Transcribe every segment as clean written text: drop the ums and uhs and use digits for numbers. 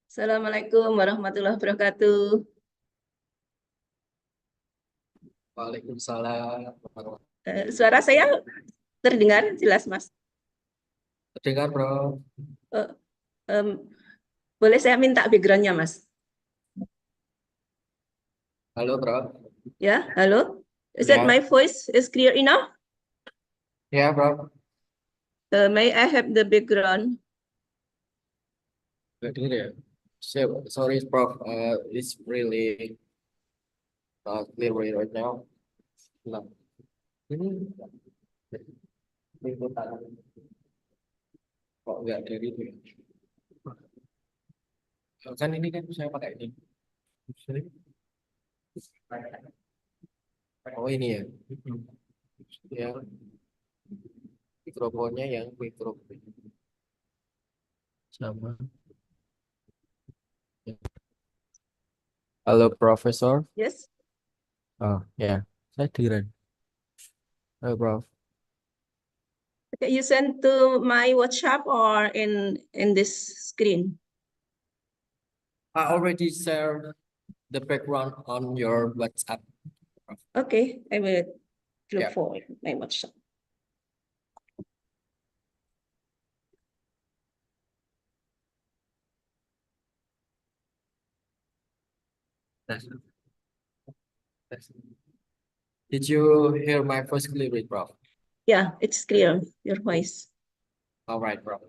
Assalamualaikum warahmatullahi wabarakatuh. Waalaikumsalam. Suara saya terdengar jelas, Mas? Terdengar, Bro. Eh, em, Boleh saya minta backgroundnya, Mas? Halo, Bro. Ya, halo. Is that Ya, my voice is clear enough? ya, Bro. May I have the background? Nggak denger ya? Sorry, Prof. It's really not clear right now. Nah, ini liputan kok nggak dari itu ya? Kan ini kan saya pakai ini. Oh, ini ya. Ya, mikrofonnya yang mikrofon sama. Halo, Profesor. Yes. Oh, ya. Saya dengeran. Halo, Prof. Okay, you send to my WhatsApp or in this screen? I already shared the background on your WhatsApp. Okay, I will look Yeah. for my WhatsApp. Did you hear my voice clearly, Prof? Yeah, it's clear, your voice. All right, Prof.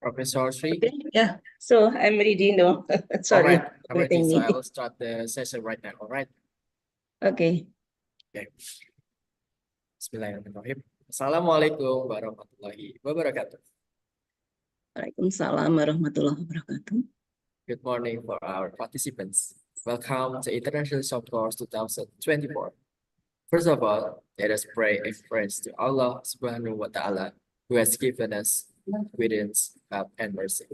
Professor Sri. Okay, yeah. So I'm ready now. All Sorry, right, I'm ready. waiting So I me. will start the session right now. All right. Okay. Okay. Bismillahirrahmanirrahim. Assalamualaikum warahmatullahi wabarakatuh. Waalaikumsalam warahmatullahi wabarakatuh. Good morning for our participants. Welcome to International Short Course 2024. First of all, let us pray and praise to Allah Subhanahu wa Ta'ala, who has given us guidance, help, and mercy,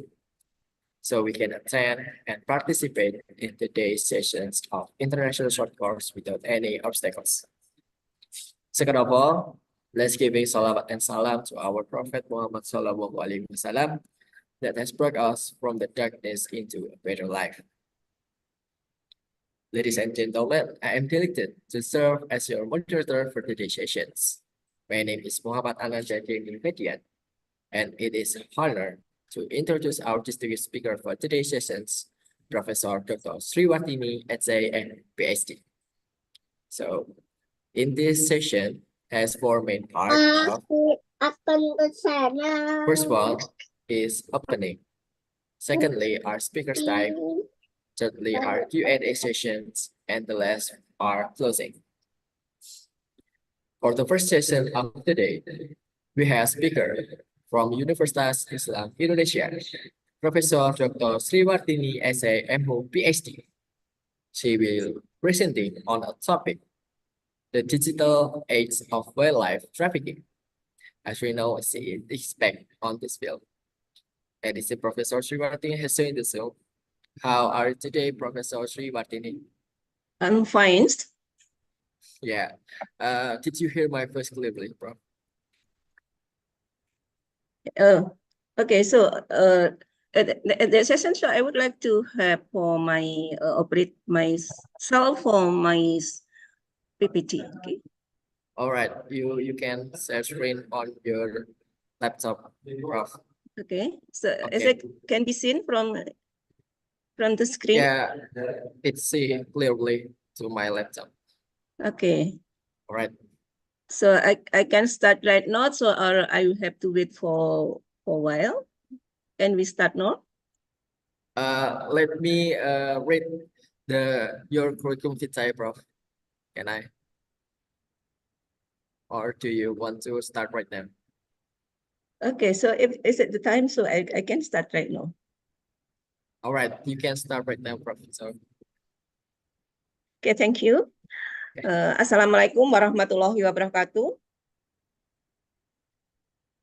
so we can attend and participate in today's sessions of International Short Course without any obstacles. Second of all, let's give a salawat and salam to our Prophet Muhammad Sallallahu Alaihi Wasallam that has brought us from the darkness into a better life. Ladies and gentlemen, I am delighted to serve as your moderator for today's sessions. My name is Muhammadiyah, and it is an honor to introduce our distinguished speaker for today's sessions, Professor Dr. Wartini, SA, and Ph.D. So, In this session has four main parts. First one is opening. Secondly, our speakers type. Thirdly, our Q&A sessions. And the last are closing. For the first session of today, we have speaker from Universitas Islam Indonesia, Professor Dr. Wartini, S.A.M.Ho. Ph.D. She will presenting on a topic, the digital age of wildlife trafficking. As we know, she is expert on this field. And it's Professor Wartini has joined the show. How are you today, Professor Wartini? I'm fine. Yeah. Did you hear my voice clearly, Prof? Okay, so at the session, so I would like to have for my operate myself for my PPT. Okay. All right. You can share screen on your laptop, Prof. Okay. So as Okay. it can be seen from the screen. Yeah, it's see clearly to my laptop. Okay. All right. So I can start right now, so or I will have to wait for a while. Can we start now? Let me read your curriculum vitae, Prof. Can I? Or do you want to start right now? Okay, so if is it the time, so I can start right now. All right, you can start right now, Prof. So, okay, thank you. Assalamualaikum warahmatullahi wabarakatuh.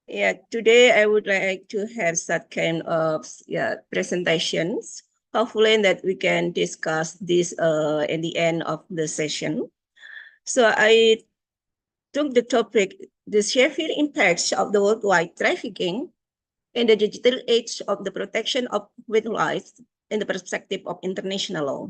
Yeah, today I would like to have that kind of presentations. Hopefully that we can discuss this in the end of the session. So I took the topic, the severe impacts of the worldwide trafficking in the digital age of the protection of wildlife in the perspective of international law.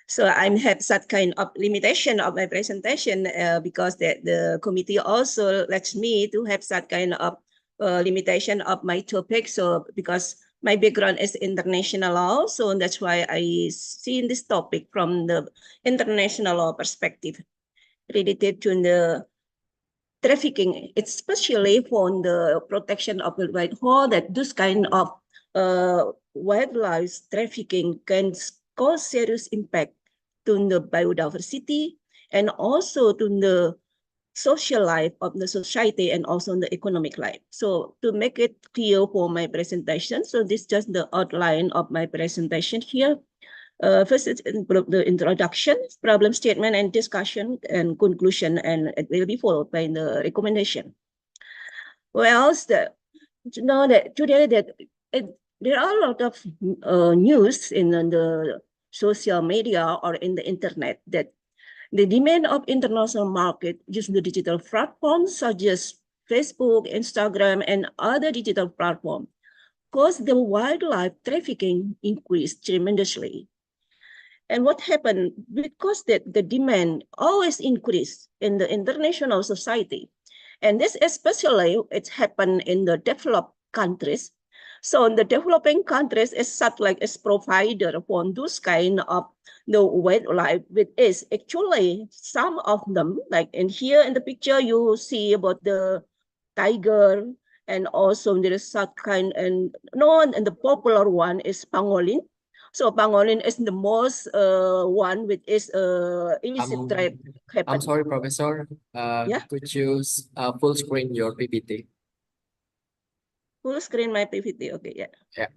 So I have that kind of limitation of my presentation because the committee also lets me to have that kind of limitation of my topic. So because my background is international law, so that's why I see this topic from the international law perspective related to the trafficking, especially for the protection of the wildlife, that this kind of wildlife trafficking can cause serious impact to the biodiversity and also to the social life of the society and also the economic life. So to make it clear for my presentation, so this is just the outline of my presentation here. First, it's the introduction, problem statement, and discussion and conclusion, and it will be followed by the recommendation. Well, you know that today that there are a lot of news in the social media or in the internet that the demand of international market using the digital platforms such as Facebook, Instagram, and other digital platforms caused the wildlife trafficking increased tremendously. And what happened, because the demand always increased in the international society, and this especially it's happened in the developed countries. So in the developing countries is such like as provider for those kind of the wildlife, which is actually some of them, like in here in the picture you see about the tiger, and also there is such kind, and known and the popular one is pangolin. So pangolin is the most one which is illicit trade. I'm sorry, Professor. Yeah. Could you full screen your PPT? Full screen my PPT. Okay, yeah. Yeah.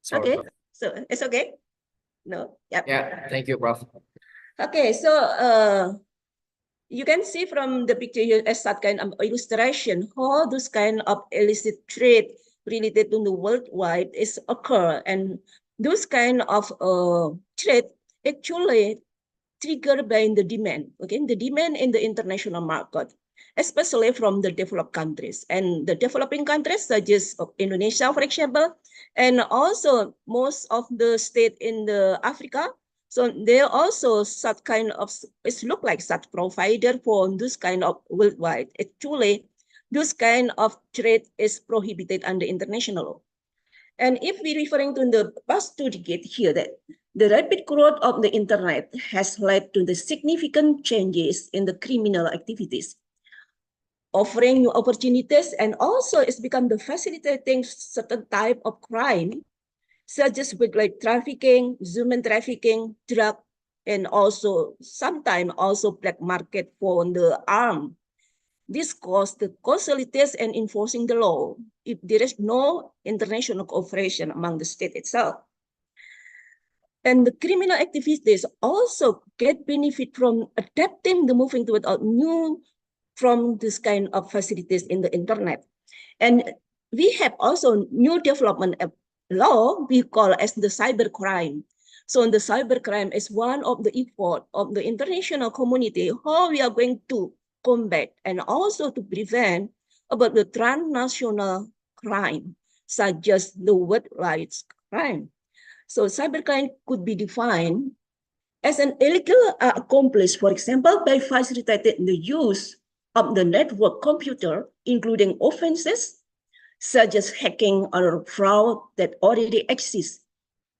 Sorry, Okay, Prof. so it's okay. No. Yep. Yeah. Thank you, Prof. Okay, so you can see from the picture here as that kind of illustration how this kind of illicit trade related to the worldwide is occur, and those kind of trade actually triggered by the demand. Okay, the demand in the international market, especially from the developed countries and the developing countries such as Indonesia, for example, and also most of the state in the Africa. So they also such kind of, it look like such provider for this kind of worldwide. Actually, this kind of trade is prohibited under international law. And if we're referring to the past 2 decades here, that the rapid growth of the internet has led to the significant changes in the criminal activities, offering new opportunities, and also it's become the facilitating certain type of crime, such as with like trafficking, human trafficking, drug, and also sometimes also black market for the arm. This caused the causalities and enforcing the law if there is no international cooperation among the state itself. And the criminal activities also get benefit from adapting the moving toward new from this kind of facilities in the internet. And we have also new development of law we call as the cybercrime. So the cybercrime is one of the effort of the international community, how we are going to combat and also to prevent about the transnational crime, such as the worldwide crime. So cybercrime could be defined as an illegal accomplice, for example, by facilitating the use of the network computer, including offenses such as hacking or fraud that already exist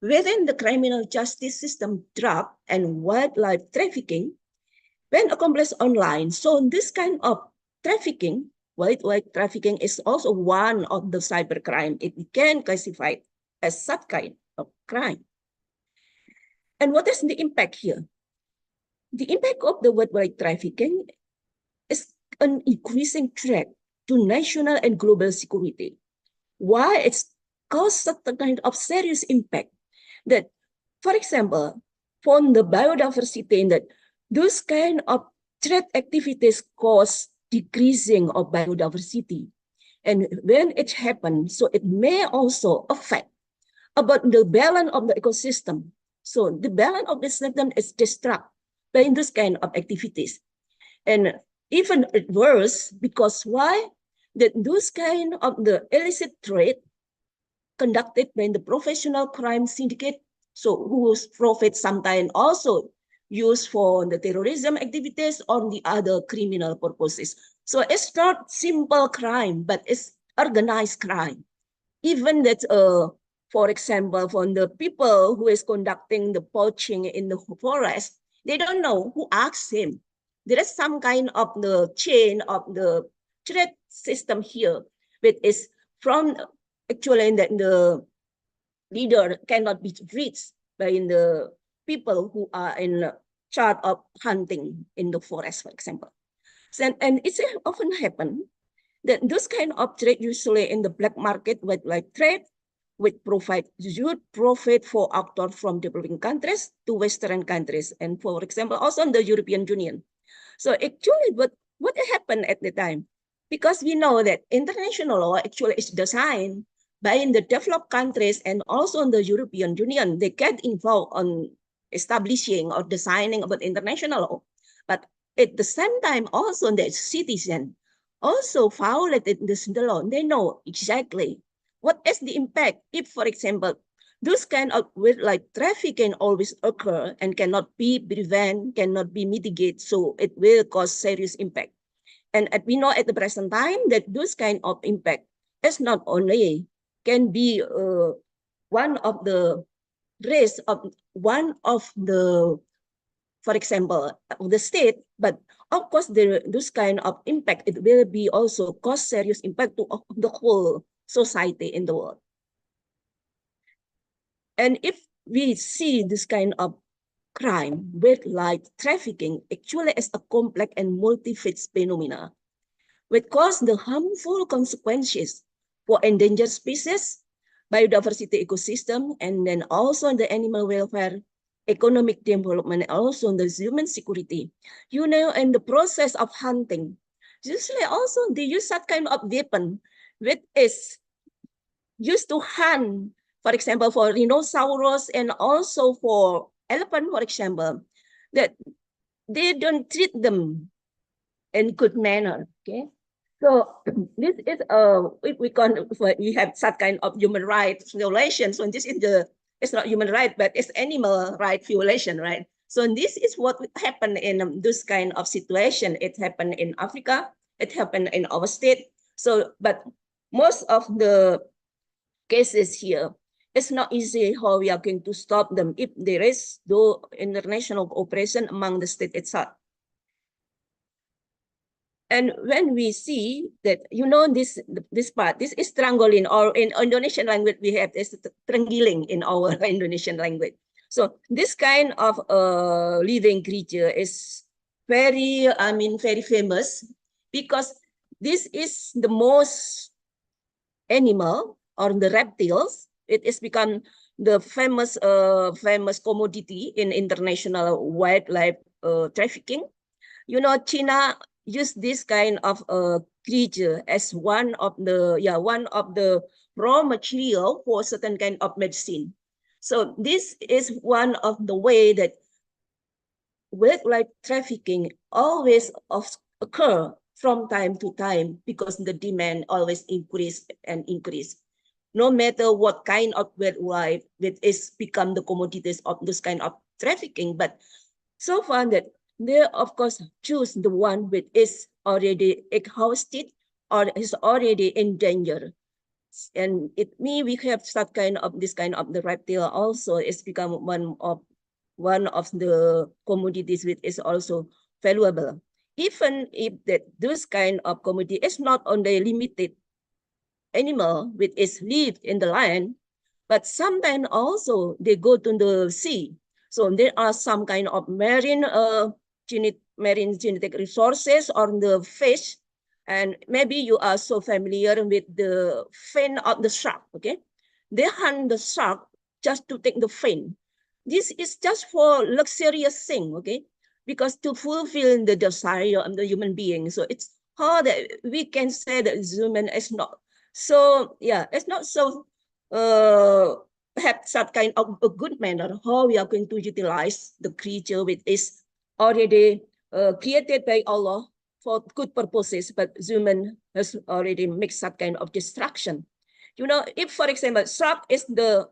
within the criminal justice system, drug and wildlife trafficking, when accomplished online. So this kind of trafficking, wildlife trafficking, is also one of the cybercrime. It can classify as such kind of crime. And what is the impact here? The impact of the wildlife trafficking is an increasing threat to national and global security. Why? It's caused certain kind of serious impact that, for example, for the biodiversity, that those kind of threat activities cause decreasing of biodiversity. And when it happens, so it may also affect about the balance of the ecosystem. So the balance of the system is disturbed by this kind of activities. And even worse, because why? That those kind of the illicit trade conducted by the professional crime syndicate, so whose profits sometimes also used for the terrorism activities or the other criminal purposes. So it's not simple crime, but it's organized crime. Even that, for example, from the people who is conducting the poaching in the forest, they don't know who asked him. There is some kind of the chain of the threat system here, which is from actually that the leader cannot be reached by the people who are in charge of hunting in the forest, for example. So, and it's often happen that those kind of trade usually in the black market with like trade, which provide huge profit for actors from developing countries to Western countries, and for example, also in the European Union. So actually, what happened at the time? Because we know that international law actually is designed by in the developed countries and also in the European Union. They get involved on establishing or designing about international law. But at the same time, also the citizen also violated the law. They know exactly what is the impact if, for example, those kind of like trafficking always occur and cannot be prevented, cannot be mitigated, so it will cause serious impact. And we know at the present time that those kind of impact is not only can be one of the risk of one of the, for example, of the state, but of course those kind of impact, it will be also cause serious impact to the whole society in the world. And if we see this kind of crime, wildlife trafficking, actually as a complex and multi-phase phenomena, which cause the harmful consequences for endangered species, biodiversity ecosystem, and then also the animal welfare, economic development, and also the human security. You know, in the process of hunting, usually also they use that kind of weapon, which is used to hunt, for example, for rhinoceros and also for elephant, for example, that they don't treat them in good manner. Okay, so this is we have such kind of human rights violations. So this is it's not human right, but it's animal right violation, right? So this is what happened in this kind of situation. It happened in Africa. It happened in our state. So, but most of the cases here. It's not easy how we are going to stop them if there is no international cooperation among the state itself. And when we see that, this part, this is trangolin, or in Indonesian language, we have this trenggiling in our Indonesian language. So this kind of living creature is very famous because this is the most animal or the reptiles. It has become the famous commodity in international wildlife trafficking. China use this kind of creature as one of the raw material for certain kind of medicine. So this is one of the way that wildlife trafficking always occur from time to time because the demand always increase and increase. No matter what kind of wildlife that is become the commodities of this kind of trafficking, but so far that they of course choose the one which is already exhausted or is already in danger. And it means we have that kind of this kind of the reptile also is become one of the commodities which is also valuable. Even if that this kind of commodity is not only limited animal which is live in the land, but sometimes also they go to the sea. So there are some kind of marine genetic resources on the fish. And maybe you are so familiar with the fin of the shark, okay? They hunt the shark just to take the fin. This is just for luxurious thing, okay? Because to fulfill the desire of the human being. So it's hard that we can say that human is not. So yeah, it's not so have that kind of a good manner how we are going to utilize the creature which is already created by Allah for good purposes, but human has already made that kind of destruction. If for example, shark is the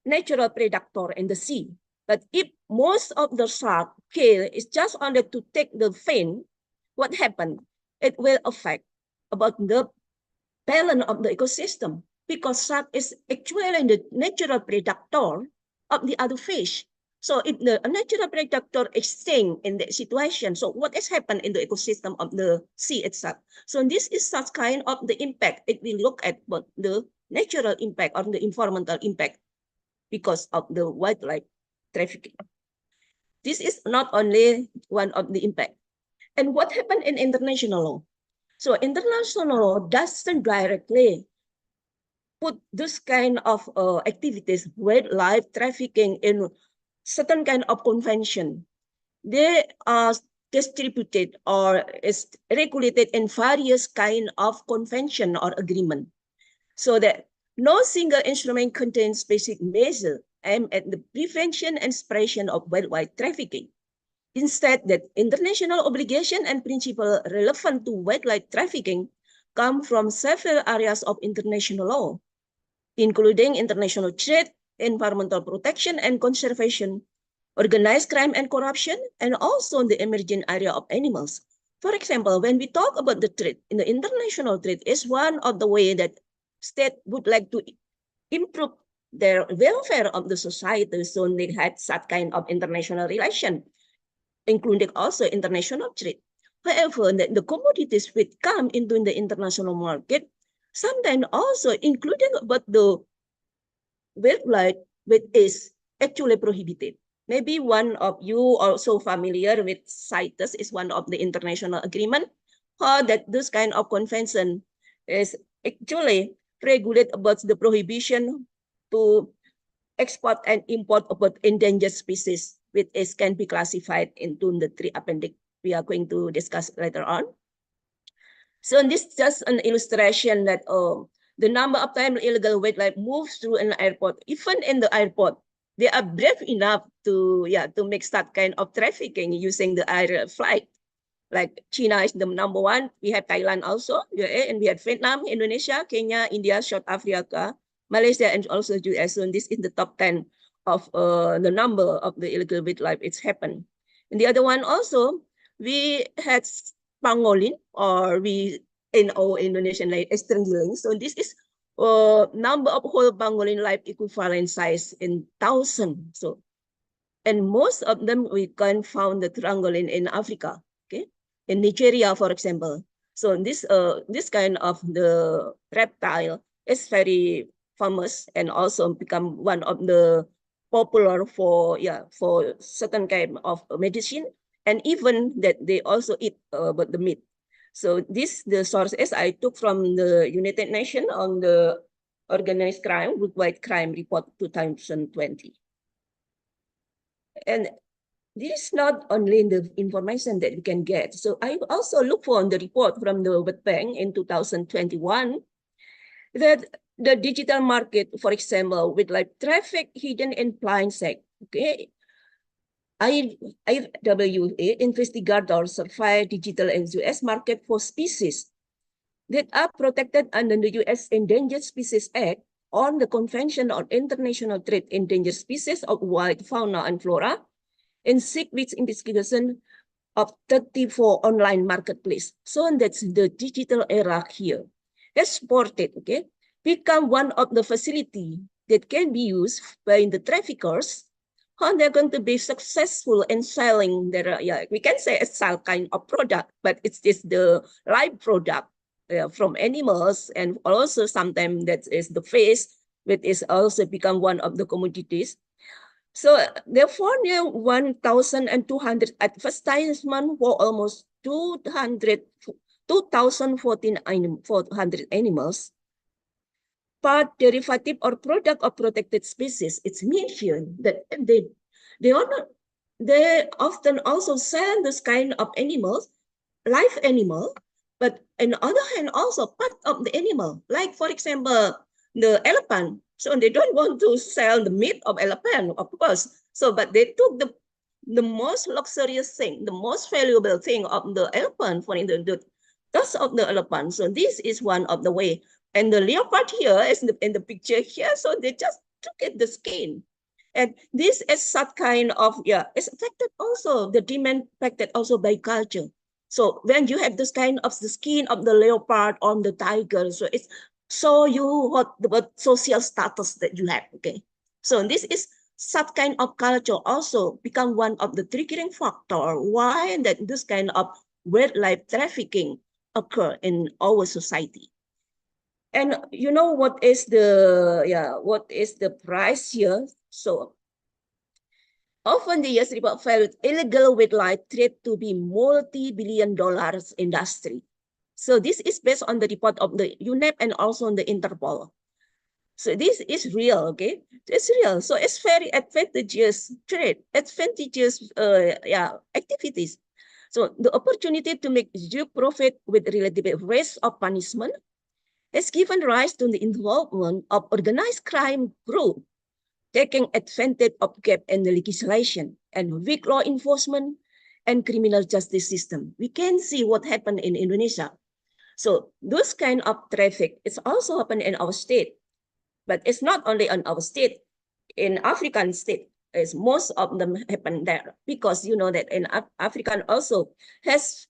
natural predator in the sea, but if most of the shark kill is just only to take the fin, what happened? It will affect about the balance of the ecosystem because shark is actually the natural predator of the other fish. So if the natural predator is staying in that situation, so what has happened in the ecosystem of the sea itself? So this is such kind of the impact if we look at what the natural impact or the environmental impact because of the wildlife trafficking. This is not only one of the impact. And what happened in international law? So international law doesn't directly put this kind of activities, wildlife trafficking, in certain kind of convention. They are distributed or is regulated in various kind of convention or agreement, so that no single instrument contains specific measure aimed at the prevention and suppression of wildlife trafficking. Instead, that international obligation and principle relevant to wildlife trafficking come from several areas of international law, including international trade, environmental protection and conservation, organized crime and corruption, and also the emerging area of animals. For example, when we talk about the trade, in the international trade is one of the way that state would like to improve their welfare of the society, so they had that kind of international relation, including also international trade. However, the commodities which come into the international market, sometimes also including about the wildlife which is actually prohibited. Maybe one of you also familiar with CITES is one of the international agreement, how that this kind of convention is actually regulate about the prohibition to export and import about endangered species, which can be classified into the 3 appendix we are going to discuss later on. So this is just an illustration that the number of times illegal wildlife moves through an airport, even in the airport, they are brave enough to make that kind of trafficking using the air flight. Like China is the number 1. We have Thailand also, and we have Vietnam, Indonesia, Kenya, India, South Africa, Malaysia, and also US. So this is the top 10 of the number of the illegal wildlife it's happened. And the other one also, we had pangolin, or we in our Indonesian like strangling. So this is number of whole pangolin life equivalent size in 1,000. So, and most of them we can found the pangolin in Africa, okay, in Nigeria, for example. So this kind of the reptile is very famous and also become one of the popular for certain kind of medicine, and even that they also eat but the meat. So the sources I took from the United Nations on the organized crime, worldwide crime report 2020. And this is not only the information that we can get. So I also look for the report from the World Bank in 2021 that the digital market, for example, with like traffic hidden in plain sight, okay, IWA investigators survey digital and US market for species that are protected under the US Endangered Species Act on the Convention on International Trade in Endangered Species of Wild Fauna and Flora, and 6 weeks investigation of 34 online marketplace. So that's the digital era here. Exported, okay, become one of the facility that can be used by the traffickers. How they're going to be successful in selling their, we can say it's some kind of product, but it's just the live product from animals, and also sometimes that is the face, which is also become one of the commodities. So therefore, 1,200 advertisement for almost 2,014 animals, part derivative or product of protected species. It's mentioned that they often also sell this kind of animals, live animal, but on the other hand, also part of the animal, like for example, the elephant. So they don't want to sell the meat of elephant, of course. So, but they took the most luxurious thing, the most valuable thing of the elephant, for the tusk of the elephant. So this is one of the way. And the leopard here is in the picture here. So they just took it the skin. And this is such kind of, it's affected also, the demand affected also by culture. So when you have this kind of the skin of the leopard on the tiger, so it's show you what social status that you have, okay? So this is such kind of culture also become one of the triggering factor why that this kind of wildlife trafficking occur in our society. And you know what is the price here? So often the US report found illegal wildlife trade to be multi-billion dollars industry. So this is based on the report of the UNEP and also on the Interpol. So this is real, okay? It's real. So it's very advantageous trade, advantageous activities. So the opportunity to make due profit with relative risk of punishment has given rise to the involvement of organized crime group taking advantage of gap in the legislation and weak law enforcement and criminal justice system. We can see what happened in Indonesia. So those kind of traffic, it's also happened in our state, but it's not only in our state, in African state, as most of them happen there, because you know that in African also has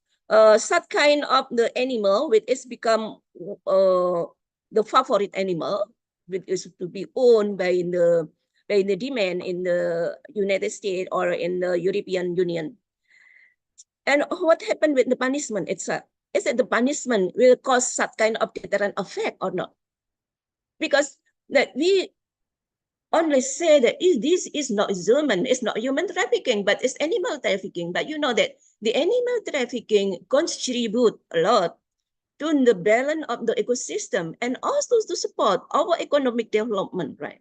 such kind of the animal which is become the favorite animal, which is to be owned by the demand in the United States or in the European Union. And what happened with the punishment itself? Is that the punishment will cause such kind of deterrent effect or not? Because that we only say that this is not human trafficking, but it's animal trafficking. But you know that the animal trafficking contribute a lot to the balance of the ecosystem and also to support our economic development, right?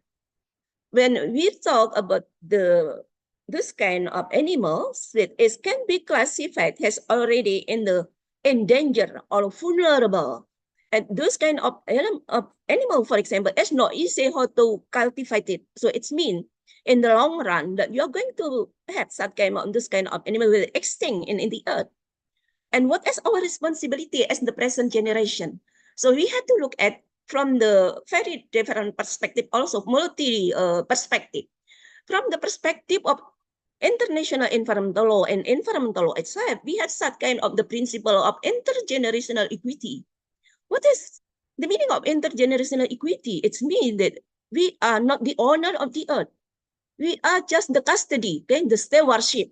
When we talk about this kind of animals that can be classified as already in the endangered or vulnerable, and those kind of animal, for example, it's not easy how to cultivate it. So it's mean in the long run that you're going to have such kind of this kind of animal will extinct in the earth. And what is our responsibility as the present generation? So we have to look at from the very different perspective, also multi perspective. From the perspective of international environmental law and environmental law itself, we have such kind of the principle of intergenerational equity. What is The meaning of intergenerational equity, it's mean that we are not the owner of the earth. We are just the custody, okay, the stewardship,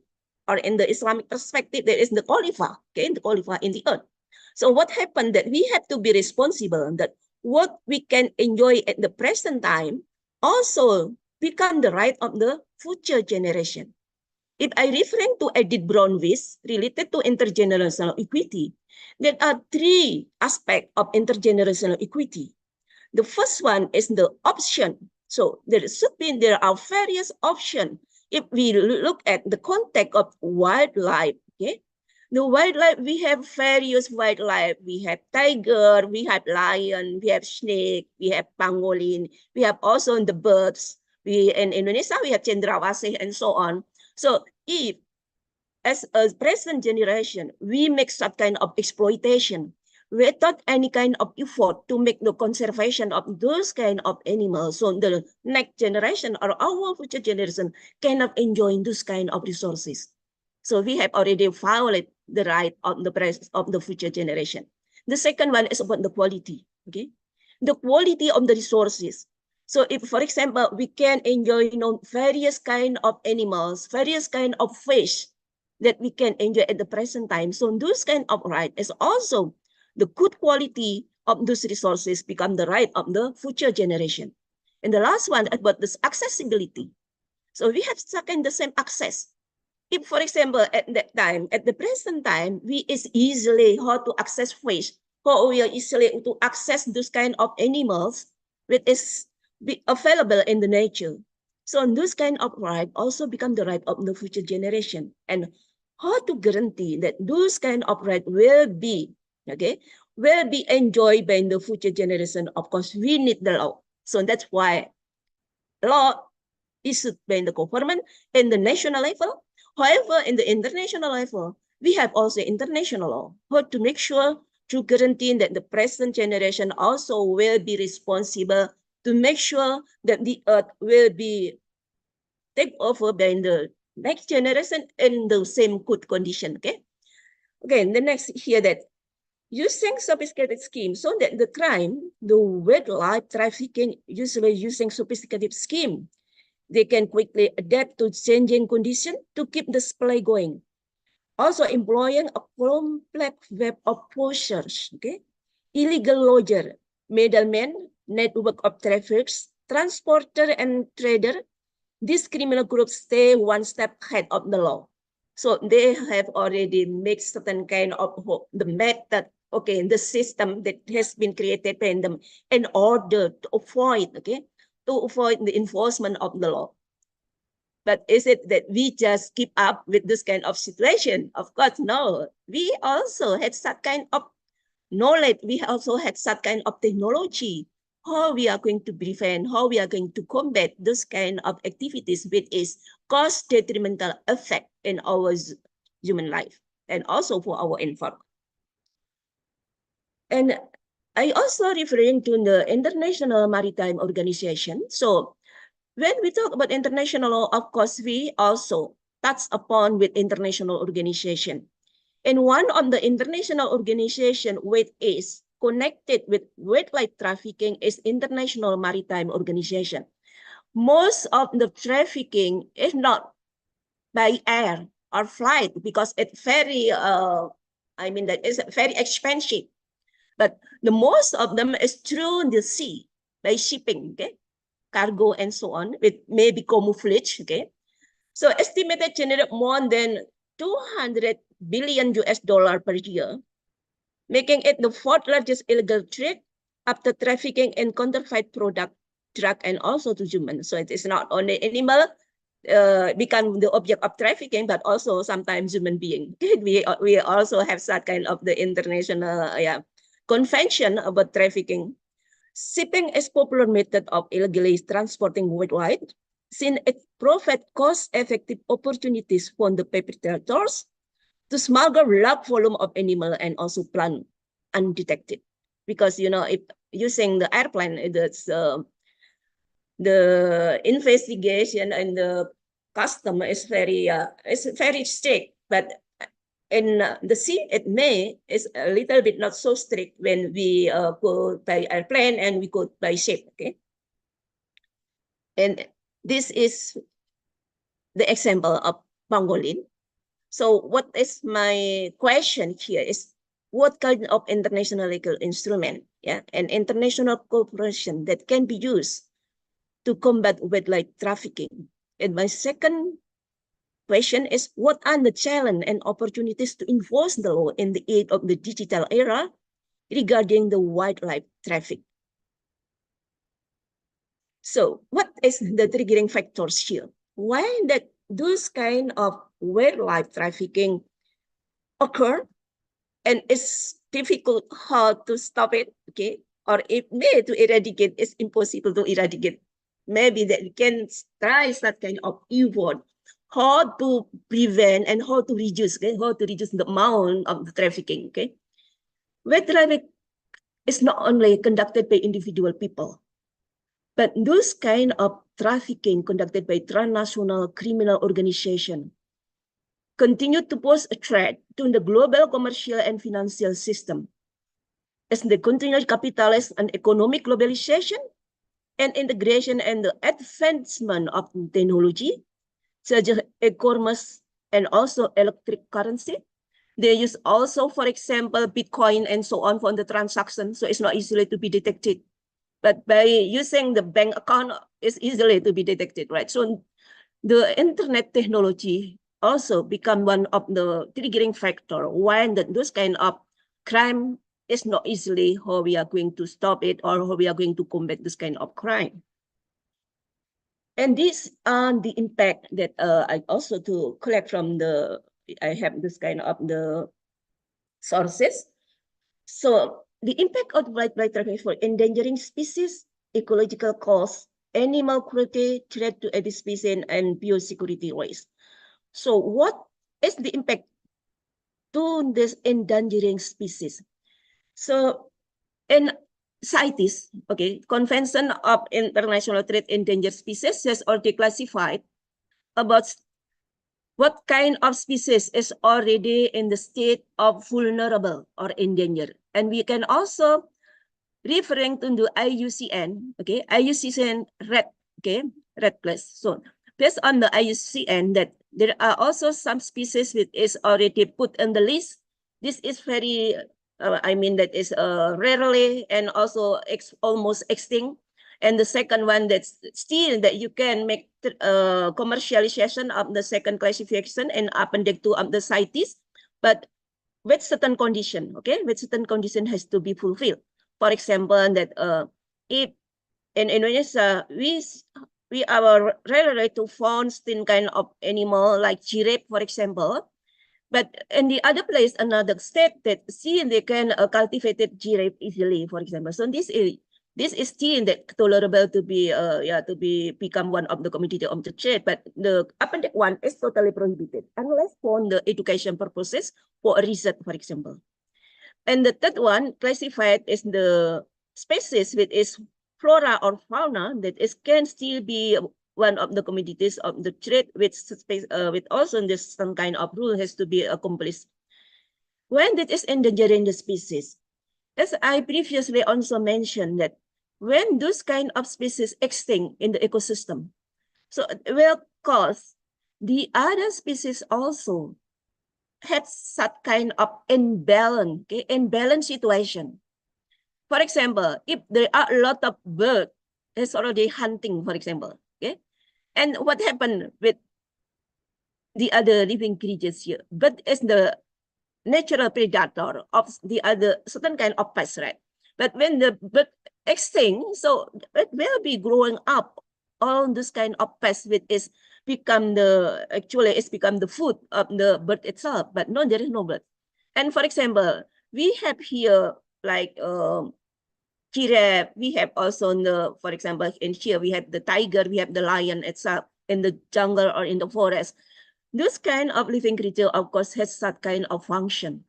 or in the Islamic perspective, there is the khalifa, okay, the khalifa in the earth. So what happened that we have to be responsible that what we can enjoy at the present time also become the right of the future generation. If I referring to Edith Brownwies related to intergenerational equity, there are three aspects of intergenerational equity. The first one is the option. So there are various options. If we look at the context of wildlife, okay, the wildlife, we have various wildlife. We have tiger, we have lion, we have snake, we have pangolin, we have also the birds. We in Indonesia, we have cendrawasih and so on. So if as a present generation, we make such kind of exploitation without any kind of effort to make the conservation of those kind of animals, so the next generation or our future generation cannot enjoy those kind of resources. So we have already violated the right of the future generation. The second one is about the quality, okay? The quality of the resources. So if, for example, we can enjoy, various kind of animals, various kind of fish that we can enjoy at the present time. So those kind of right is also the good quality of those resources become the right of the future generation. And the last one about this accessibility. So we have second the same access. If, for example, at that time, at the present time, we is easily how to access fish, how we are easily to access those kind of animals which is available in the nature. So those kind of right also become the right of the future generation. And how to guarantee that those kind of right will be, okay, will be enjoyed by the future generation? Of course, we need the law. So that's why law issued by the government in the national level. However, in the international level, we have also international law how to make sure to guarantee that the present generation also will be responsible to make sure that the earth will be taken over by the next generation in the same good condition. Okay. Okay. The next here that using sophisticated schemes so that the crime, the wildlife trafficking, usually using sophisticated scheme, they can quickly adapt to changing conditions to keep the supply going. Also employing a complex web of pushers, okay? Illegal lodger, middlemen, network of traffickers, transporter and trader. These criminal groups stay one step ahead of the law. So they have already made certain kind of the method, okay, the system that has been created by them in order to avoid, okay, to avoid the enforcement of the law. But is it that we just keep up with this kind of situation? Of course, no. We also had such kind of knowledge. We also had such kind of technology. How we are going to prevent, how we are going to combat this kind of activities which is cause detrimental effect in our human life and also for our environment. And I also referring to the International Maritime Organization. So when we talk about international law, of course, we also touch upon with international organization. And one of the international organization which is connected with wildlife trafficking is International Maritime Organization. Most of the trafficking is not by air or flight because it's very, that is very expensive. But the most of them is through the sea by shipping, okay? Cargo and so on, with maybe camouflage, okay? So estimated generate more than 200 billion US dollar per year, making it the fourth largest illegal trade after trafficking in counterfeit product, drug, and also to humans. So it is not only animal become the object of trafficking, but also sometimes human being. We also have such kind of the international convention about trafficking. Shipping is popular method of illegally transporting wildlife, since it provides cost-effective opportunities for the perpetrators to smuggle large volume of animal and also plant undetected. Because if using the airplane, that's the investigation and the custom is very strict. But in the sea, it may is a little bit not so strict when we go by airplane and we go by ship. Okay, and this is the example of pangolin. So what is my question here is what kind of international legal instrument, and international cooperation that can be used to combat wildlife trafficking? And my second question is what are the challenges and opportunities to enforce the law in the age of the digital era regarding the wildlife traffic? So what is the triggering factors here? Why that those kind of wildlife trafficking occur and it's difficult how to stop it, okay? Or if may to eradicate, it's impossible to eradicate. Maybe that we can try that kind of effort, how to prevent and how to reduce, okay? How to reduce the amount of the trafficking, okay? Web traffic is not only conducted by individual people, but those kind of trafficking conducted by transnational criminal organization continue to pose a threat to the global commercial and financial system as the continued capitalist and economic globalization and integration and the advancement of technology, such as e-commerce and also electric currency. They use also, for example, Bitcoin and so on for the transaction, so it's not easily to be detected. But by using the bank account, it's easily to be detected, right? So the internet technology also become one of the triggering factor when those kind of crime is not easily how we are going to stop it or how we are going to combat this kind of crime. And these are the impact that I also to collect from I have this kind of the sources. So the impact of wildlife trafficking for endangering species, ecological costs, animal cruelty, threat to every species, and biosecurity risk. So what is the impact to this endangering species? So in CITES, okay, Convention of International Trade Endangered Species has already classified about what kind of species is already in the state of vulnerable or endangered. And we can also referring to the IUCN, okay, IUCN red, okay, red plus. So based on the IUCN that there are also some species that is already put on the list. This is very, I mean that is rarely and also almost extinct. And the second one that's still that you can make commercialization of the second classification and appendix 2 of the CITES, but with certain condition, okay, with certain condition has to be fulfilled. For example, that if in Indonesia we are rarely to find some kind of animal like giraffe, for example, but in the other place, another state that see they can cultivated giraffe easily, for example. So this is still that tolerable to be become one of the community of the trade, but the appendix 1 is totally prohibited unless for the education purposes for a research, for example. And the third one classified is the species which is flora or fauna that is can still be one of the commodities of the trade with space with also this some kind of rule has to be accomplished. When it is endangering the species, as I previously also mentioned that when those kind of species extinct in the ecosystem, so it will cause the other species also had such kind of imbalance, okay, imbalance situation. For example, if there are a lot of birds is already hunting, for example, okay, and what happened with the other living creatures here? But is the natural predator of the other certain kind of pests, right? But when the bird extinct, so it will be growing up all this kind of pests which is become the actually it's become the food of the bird itself, but no, there is no bird. And for example, we have here like giraffe, we have also the, for example, in here we have the tiger, we have the lion itself in the jungle or in the forest. This kind of living creature, of course, has that kind of function.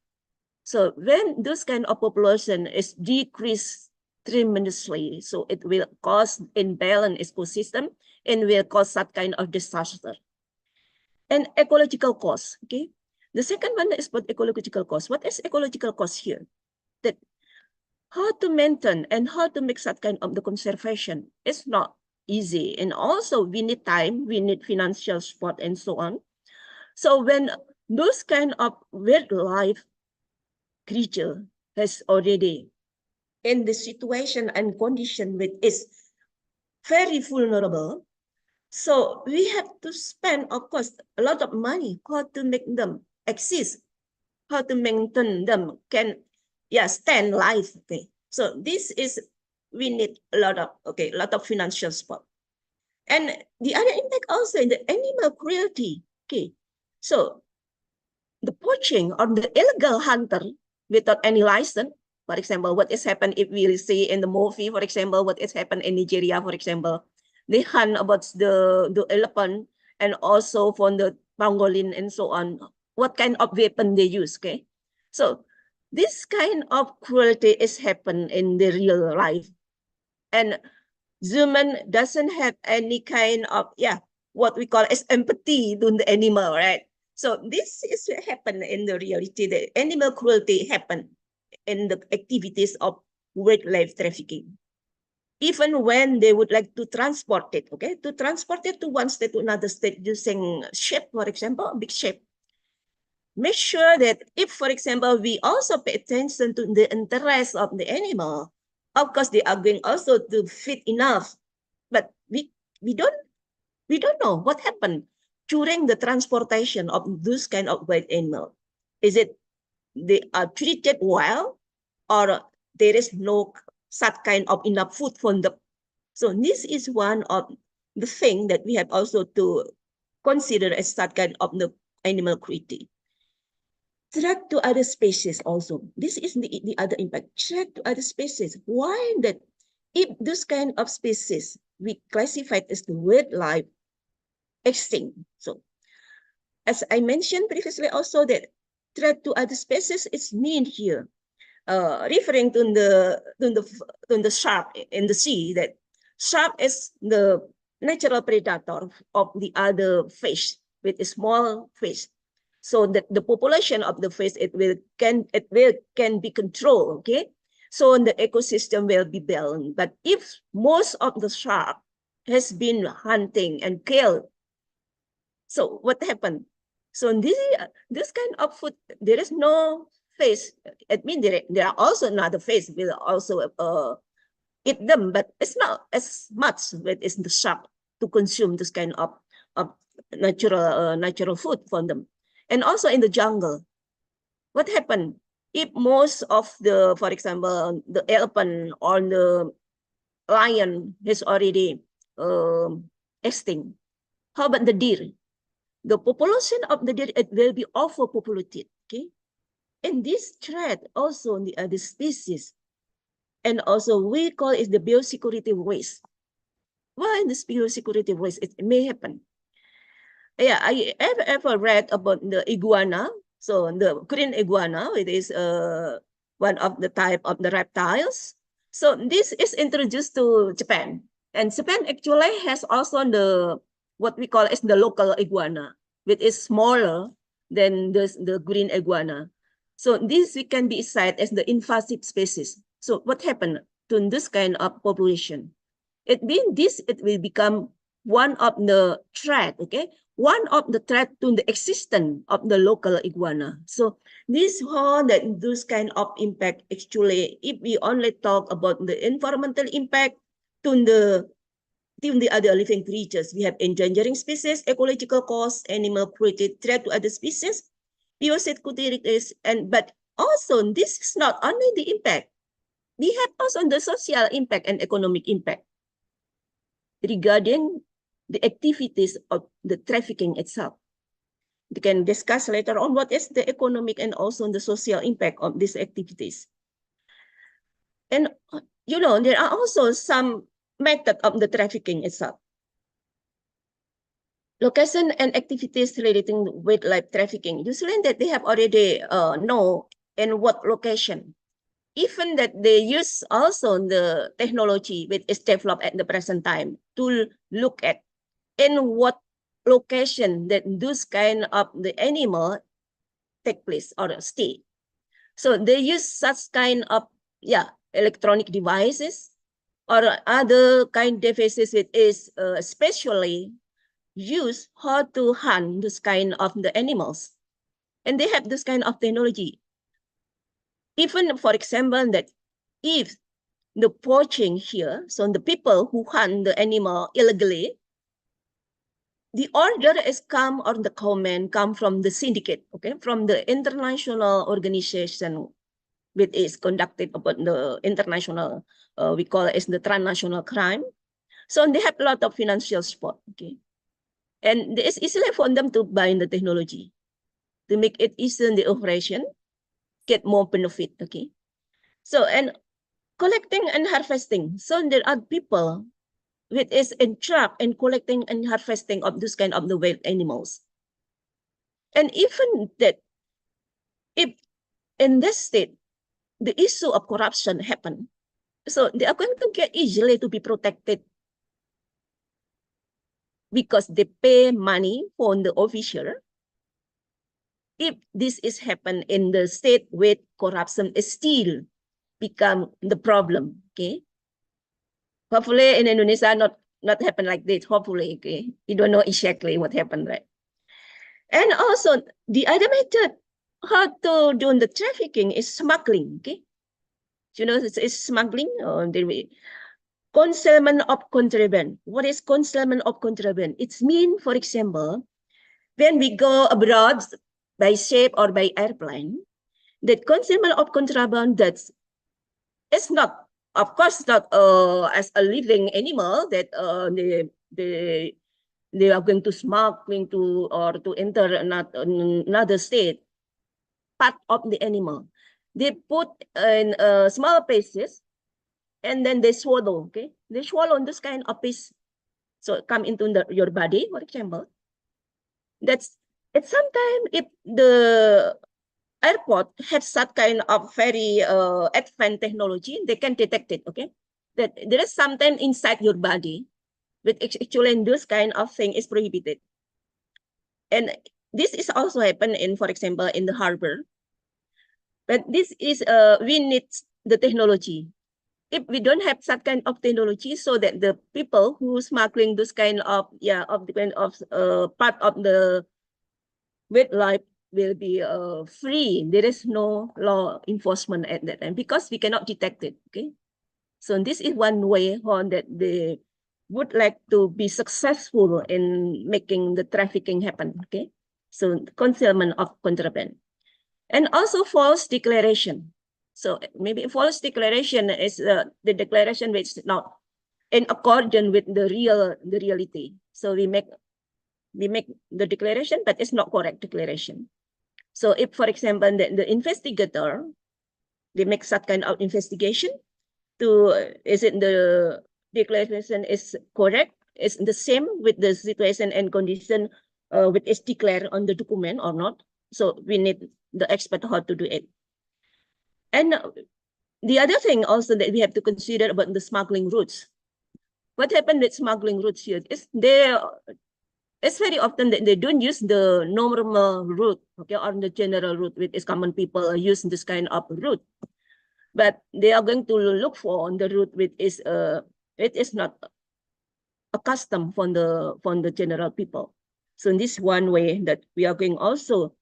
So when this kind of population is decreased tremendously, so it will cause imbalance ecosystem and will cause that kind of disaster. And ecological cost, okay? The second one is about ecological cost. What is ecological cost here? That how to maintain and how to make that kind of the conservation is not easy. And also we need time, we need financial support and so on. So when those kind of wildlife creature has already in the situation and condition which is very vulnerable, so we have to spend, of course, a lot of money how to make them exist, how to maintain them can, yeah, stand life. Okay, so this is we need a lot of financial support. And the other impact also in the animal cruelty. Okay, so the poaching or the illegal hunter without any license, for example, what is happened if we see in the movie, for example, what is happened in Nigeria, for example, they hunt about the elephant and also for the pangolin and so on. What kind of weapon they use? Okay, so this kind of cruelty is happen in the real life, and human doesn't have any kind of what we call as empathy to the animal, right? So this is what happen in the reality. The animal cruelty happen in the activities of wildlife trafficking. Even when they would like to transport it, okay, to transport it to one state to another state using ship, for example, a big ship. Make sure that if, for example, we also pay attention to the interest of the animal, of course, they are going also to feed enough, but we don't know what happened during the transportation of those kind of wild animal. Is it they are treated well, or there is no such kind of enough food for them? So this is one of the thing that we have also to consider as that kind of the animal cruelty. Threat to other species also. This is the other impact. Threat to other species. Why that if this kind of species we classified as the wildlife extinct? So as I mentioned previously also that threat to other species is mean here, referring to the shark in the sea, that shark is the natural predator of the other fish with a small fish. So that the population of the fish can be controlled, okay? So the ecosystem will be balanced. But if most of the shark has been hunting and killed, so what happened? So this kind of food, there is no fish. It means there are also another fish will also eat them, but it's not as much with is the shark to consume this kind of natural food for them. And also in the jungle, what happened if most of the, for example, the elephant or the lion is already extinct? How about the deer? The population of the deer, it will be overpopulated, okay? And this threat also on the other species. And also we call it the biosecurity waste. Why this biosecurity waste? It may happen. Yeah, I ever read about the iguana. So the green iguana, it is one of the type of the reptiles. So this is introduced to Japan. And Japan actually has also the what we call as the local iguana, which is smaller than the green iguana. So this we can be cited as the invasive species. So what happened to this kind of population? It means it will become one of the threat, okay? One of the threat to the existence of the local iguana. So this whole that those kind of impact actually, if we only talk about the environmental impact to the other living creatures, we have endangering species, ecological cost, animal cruelty, threat to other species, biosecurity risk, but also this is not only the impact. We have also the social impact and economic impact regarding the activities of the trafficking itself. We can discuss later on what is the economic and also the social impact of these activities. And you know, there are also some method of the trafficking itself. Location and activities relating with wildlife trafficking. Usually that they have already know in what location. Even that they use also the technology which is developed at the present time to look at in what location that those kind of the animal take place or stay. So they use such kind of electronic devices or other kind of devices that is especially used how to hunt this kind of the animals. And they have this kind of technology. Even, for example, that if the poaching here, so the people who hunt the animal illegally, the order is come or the comment come from the syndicate, okay, from the international organization which is conducted about the international, we call it as the transnational crime. So they have a lot of financial support, okay. And it's easily for them to buy the technology to make it easier in the operation, get more benefit, okay. So, and collecting and harvesting. So there are people which is in charge in collecting and harvesting of this kind of the wild animals. And even that, if in this state, the issue of corruption happen, so they are going to get easily to be protected because they pay money for the official. If this is happen in the state with corruption is still become the problem, okay? Hopefully in Indonesia not happen like this, hopefully, okay? You don't know exactly what happened, right? And also the other method how to do the trafficking is smuggling, okay? You know, it's smuggling or the concealment of contraband. What is concealment of contraband? It's mean, for example, when we go abroad by ship or by airplane, that concealment of contraband that's it's not, of course, not as a living animal that they are going to smuggling to or to enter another state. Part of the animal, they put in small pieces, and then they swallow. Okay, they swallow this kind of piece, so it come into your body. For example, that's it's sometimes if the airport have such kind of very advanced technology, they can detect it, okay? That there is something inside your body, but actually this kind of thing is prohibited. And this is also happen in, for example, in the harbor. But this is, we need the technology. If we don't have such kind of technology, so that the people who smuggling this kind of, part of the wildlife will be free. There is no law enforcement at that time because we cannot detect it, okay? So this is one way how that they would like to be successful in making the trafficking happen, okay? So concealment of contraband. And also false declaration. So maybe false declaration is the declaration which is not in accordance with the reality. So we make the declaration, but it's not correct declaration. So if, for example, the investigator, they make such kind of investigation to, is it the declaration is correct, is the same with the situation and condition which is declared on the document or not. So we need the expert how to do it. And the other thing also that we have to consider about the smuggling routes. What happened with smuggling routes here is it's very often that they don't use the normal route, okay, or the general route, which is common people use this kind of route. But they are going to look for on the route which is it is not accustomed from the general people. So in this one way that we are going also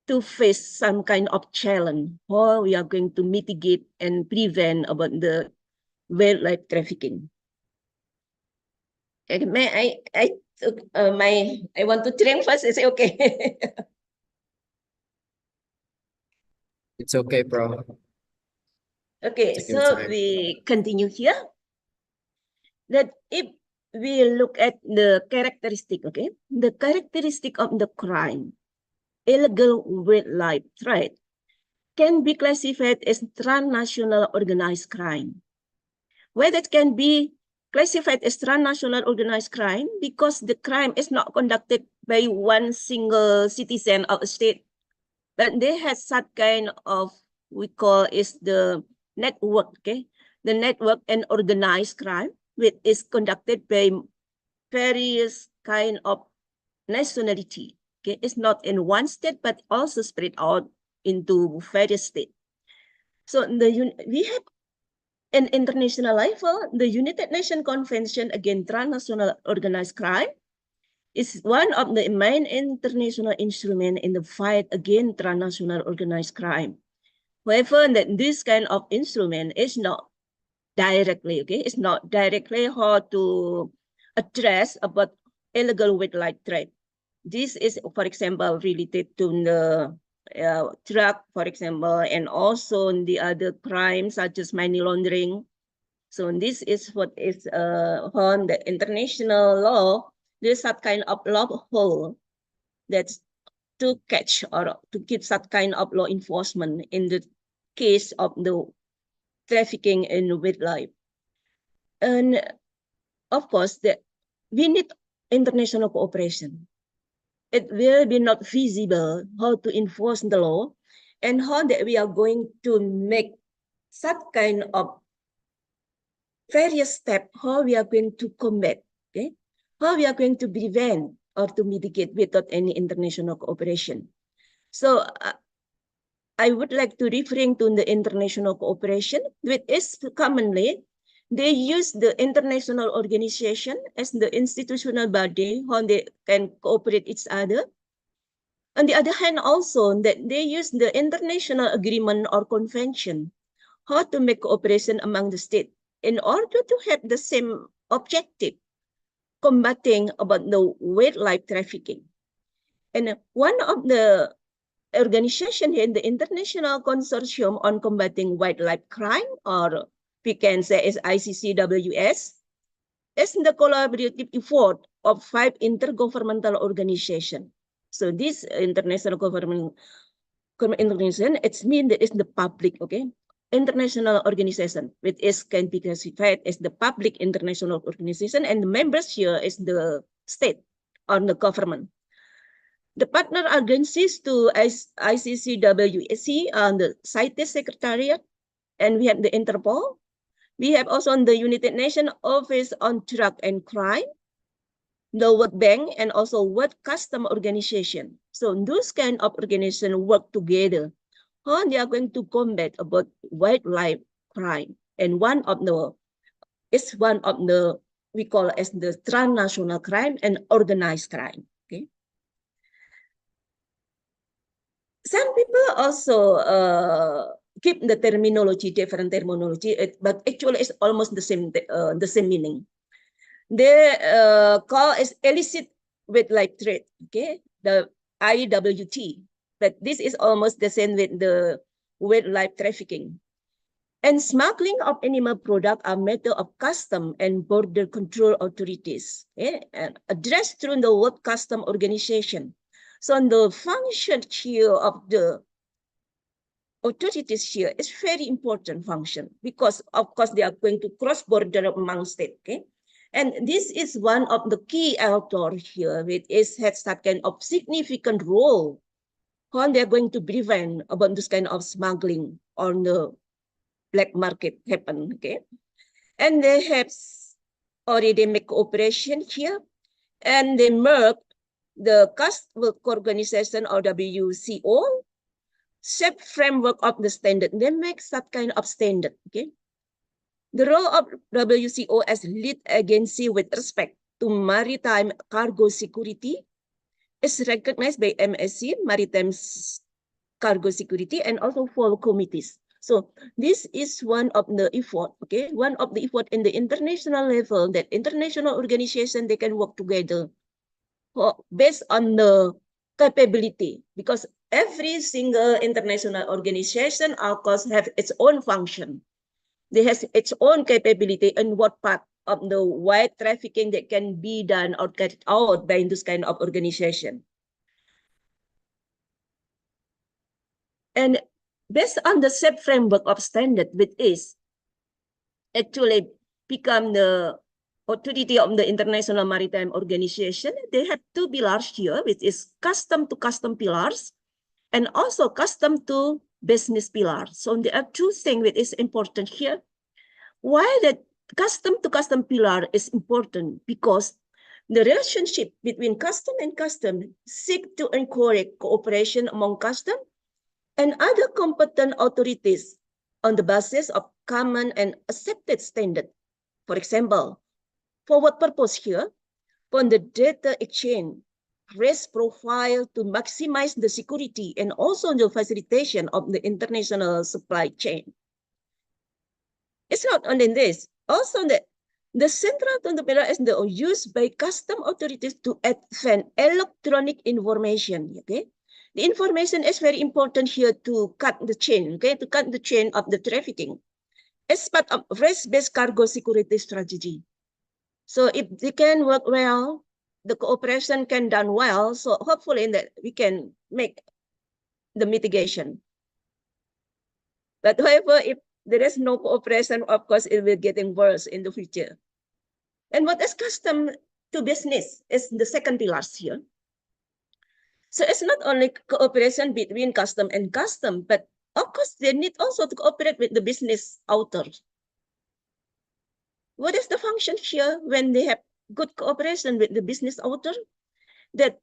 to face some kind of challenge, or we are going to mitigate and prevent about the wildlife trafficking. May I want to drink first. Is it okay? It's okay, bro. Okay, Take your so time. we continue here. That if we look at the characteristic, okay, the characteristic of the crime, illegal wildlife trade, can be classified as transnational organized crime. Why that can be classified as transnational organized crime? Because the crime is not conducted by one single citizen of a state, but they have such kind of, we call is the network, okay? The network and organized crime, which is conducted by various kind of nationality. Okay, it's not in one state, but also spread out into various states. So we have an international level, the United Nations Convention Against Transnational Organized Crime is one of the main international instruments in the fight against transnational organized crime. However, that this kind of instrument is not directly, okay, it's not directly how to address about illegal wildlife trade. This is, for example, related to the drug, for example, and also the other crimes such as money laundering. So this is what is on the international law. There's that kind of loophole that's to catch or to keep that kind of law enforcement in the case of the trafficking in wildlife. And of course, we need international cooperation. It will be not feasible how to enforce the law and how that we are going to make that kind of various steps, how we are going to combat, okay? How we are going to prevent or to mitigate without any international cooperation. So I would like to referring to the international cooperation, which is commonly, they use the international organization as the institutional body how they can cooperate each other. On the other hand, also that they use the international agreement or convention how to make cooperation among the states in order to have the same objective, combating about the wildlife trafficking. And one of the organization here, the International Consortium on Combating Wildlife Crime, or we can say is ICCWS, is the collaborative effort of 5 intergovernmental organizations. So this international government organization, it's mean that it's the public, okay? International organization, which is can be classified as the public international organization, and the members here is the state or the government. The partner agencies to ICCWSC are the CITES Secretariat, and we have the Interpol. We have also the United Nations Office on Drug and Crime, the World Bank, and also World Customs Organization. So those kind of organizations work together. How they are going to combat about wildlife crime. And one of the we call as the transnational crime and organized crime. Okay. Some people also keep the terminology, different terminology, but actually it's almost the same meaning. They call it illicit wildlife trade, okay, the IWT, but this is almost the same with the wildlife trafficking. And smuggling of animal products are matter of custom and border control authorities, okay, and addressed through the World Customs Organization. So the function here of the authorities here is very important function because of course they are going to cross border among states, okay? And this is one of the key actors here, which has that kind of significant role how they're going to prevent about this kind of smuggling on the black market happen, okay? And they have already make cooperation here, and they merge the Customs Organization or WCO, shape framework of the standard. They make that kind of standard, okay? The role of WCO as lead agency with respect to maritime cargo security is recognized by MSC, Maritime Cargo Security, and also for committees. So this is one of the effort, okay? One of the effort in the international level that international organization, they can work together based on the capability, because every single international organization, of course, have its own function. They have its own capability and what part of the wide trafficking that can be done or carried out by this kind of organization. And based on the SAFE framework of standard, which is actually become the authority of the International Maritime Organization, they have 2 pillars here, which is custom to custom pillars and also custom to business pillars. So there are 2 things which is important here. Why that custom to custom pillar is important? Because The relationship between custom and custom seek to encourage cooperation among custom and other competent authorities on the basis of common and accepted standard. For example, for what purpose here? For the data exchange, risk profile to maximize the security and also the facilitation of the international supply chain. It's not only this, also the central to the pillar is used by custom authorities to advance electronic information. Okay, the information is very important here to cut the chain. Okay, to cut the chain of the trafficking as part of risk-based cargo security strategy. So if they can work well, the cooperation can done well. So hopefully that we can make the mitigation. But however, if there is no cooperation, of course, it will getting worse in the future. And what is custom to business is the second pillars here. So it's not only cooperation between custom and custom, but of course, they need also to cooperate with the business authors. What is the function here when they have good cooperation with the business author? That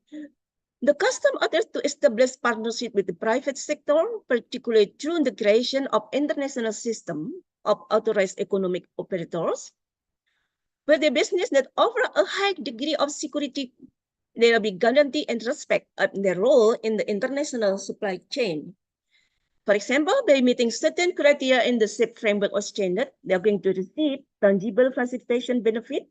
the custom authors to establish partnership with the private sector, particularly through the creation of international system of authorized economic operators, where the business that offer a high degree of security, there will be guarantee and respect of their role in the international supply chain. For example, by meeting certain criteria in the SIP framework or standard, they are going to receive tangible facilitation benefit,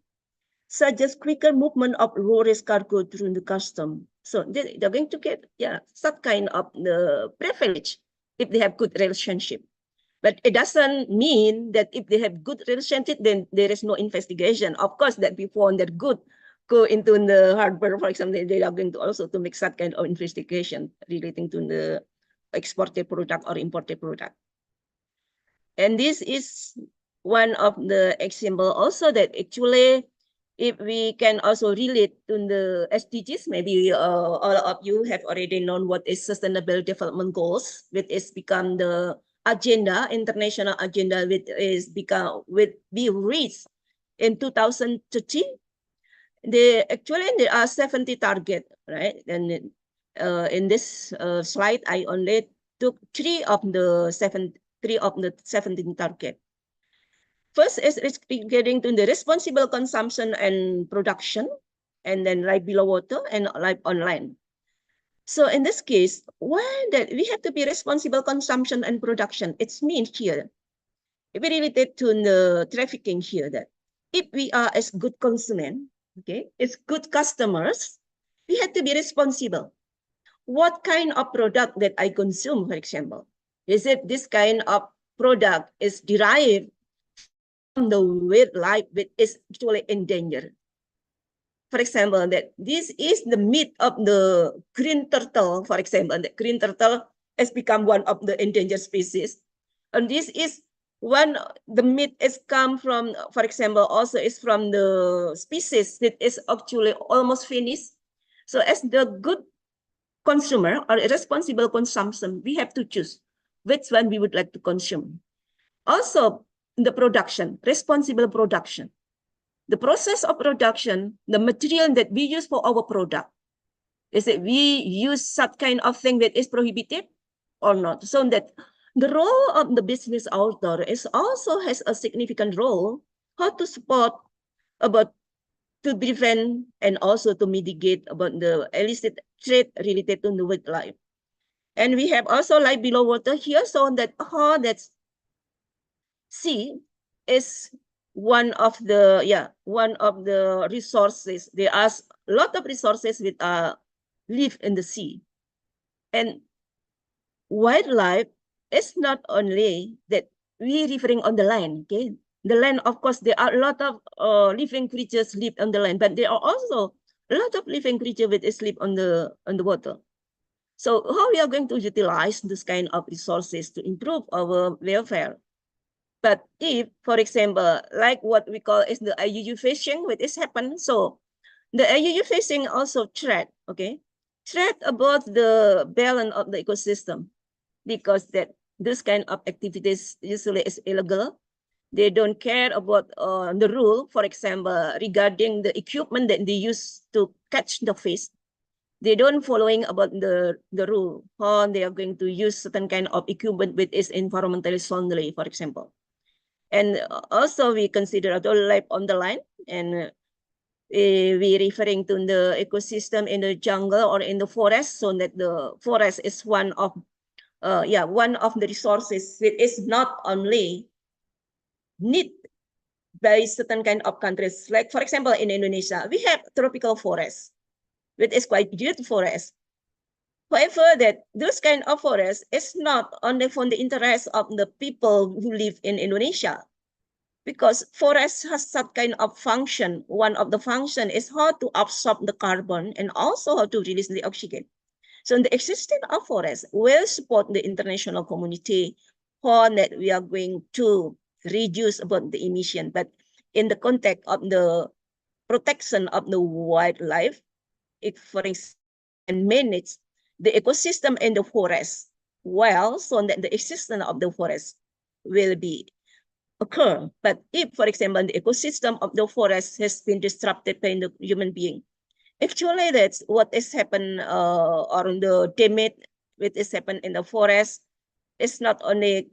such as quicker movement of low-risk cargo through the custom. So they're going to get some kind of the privilege if they have good relationship. But it doesn't mean that if they have good relationship, then there is no investigation. Of course, that before they're good, go into the harbor, for example, they are going to also to make that kind of investigation relating to the exported product or imported product. And this is one of the example also that actually, if we can also relate to the SDGs, maybe all of you have already known what is Sustainable Development Goals, which is become the agenda, international agenda, which is become will be reached in 2030. There are 70 targets, right? And in this slide, I only took three of the 17 targets. First is getting to the responsible consumption and production, and then life below water and life online. So in this case, why that we have to be responsible consumption and production? It means here, if we related to the trafficking here, that if we are as good consumer, okay, as good customers, we have to be responsible. What kind of product that I consume, for example? Is it this kind of product is derived from the wildlife which is actually in danger? For example, that this is the meat of the green turtle, for example, the green turtle has become one of the endangered species. And this is the meat is come from, for example, also is from the species that is actually almost finished. So as the good consumer or responsible consumption, we have to choose which one we would like to consume. Also, the production, responsible production. The process of production, the material that we use for our product, is it we use some kind of thing that is prohibited or not? So that the role of the business author is also has a significant role how to support about to prevent and also to mitigate about the illicit trade related to the wildlife. And we have also life below water here, so that how that sea is one of the resources. There are a lot of resources that live in the sea. And wildlife is not only that we referring on the land, okay? The land, of course, there are a lot of living creatures live on the land, but there are also a lot of living creatures that sleep on the water. So how we are going to utilize this kind of resources to improve our welfare? But if, for example, like what we call is the IUU fishing, which is happened, so the IUU fishing also threat, okay? Threat about the balance of the ecosystem, because that this kind of activities usually is illegal. They don't care about the rule, for example, regarding the equipment that they use to catch the fish. They don't following about the rule, how they are going to use certain kind of equipment which is environmentally friendly, for example. And also we consider the life on the line, and we referring to the ecosystem in the jungle or in the forest, so that the forest is one of one of the resources which is not only need by certain kind of countries. Like for example, in Indonesia, we have tropical forest, which is quite beautiful forest. However, that those kind of forests is not only for the interest of the people who live in Indonesia, because forest has that kind of function. One of the function is how to absorb the carbon and also how to release the oxygen. So the existence of forest will support the international community how that we are going to reduce about the emission. But in the context of the protection of the wildlife, if for example, and manage the ecosystem in the forest well, so that the existence of the forest will be occur. But if, for example, the ecosystem of the forest has been disrupted by the human being, actually that's what is happened or the damage which is happened in the forest is not only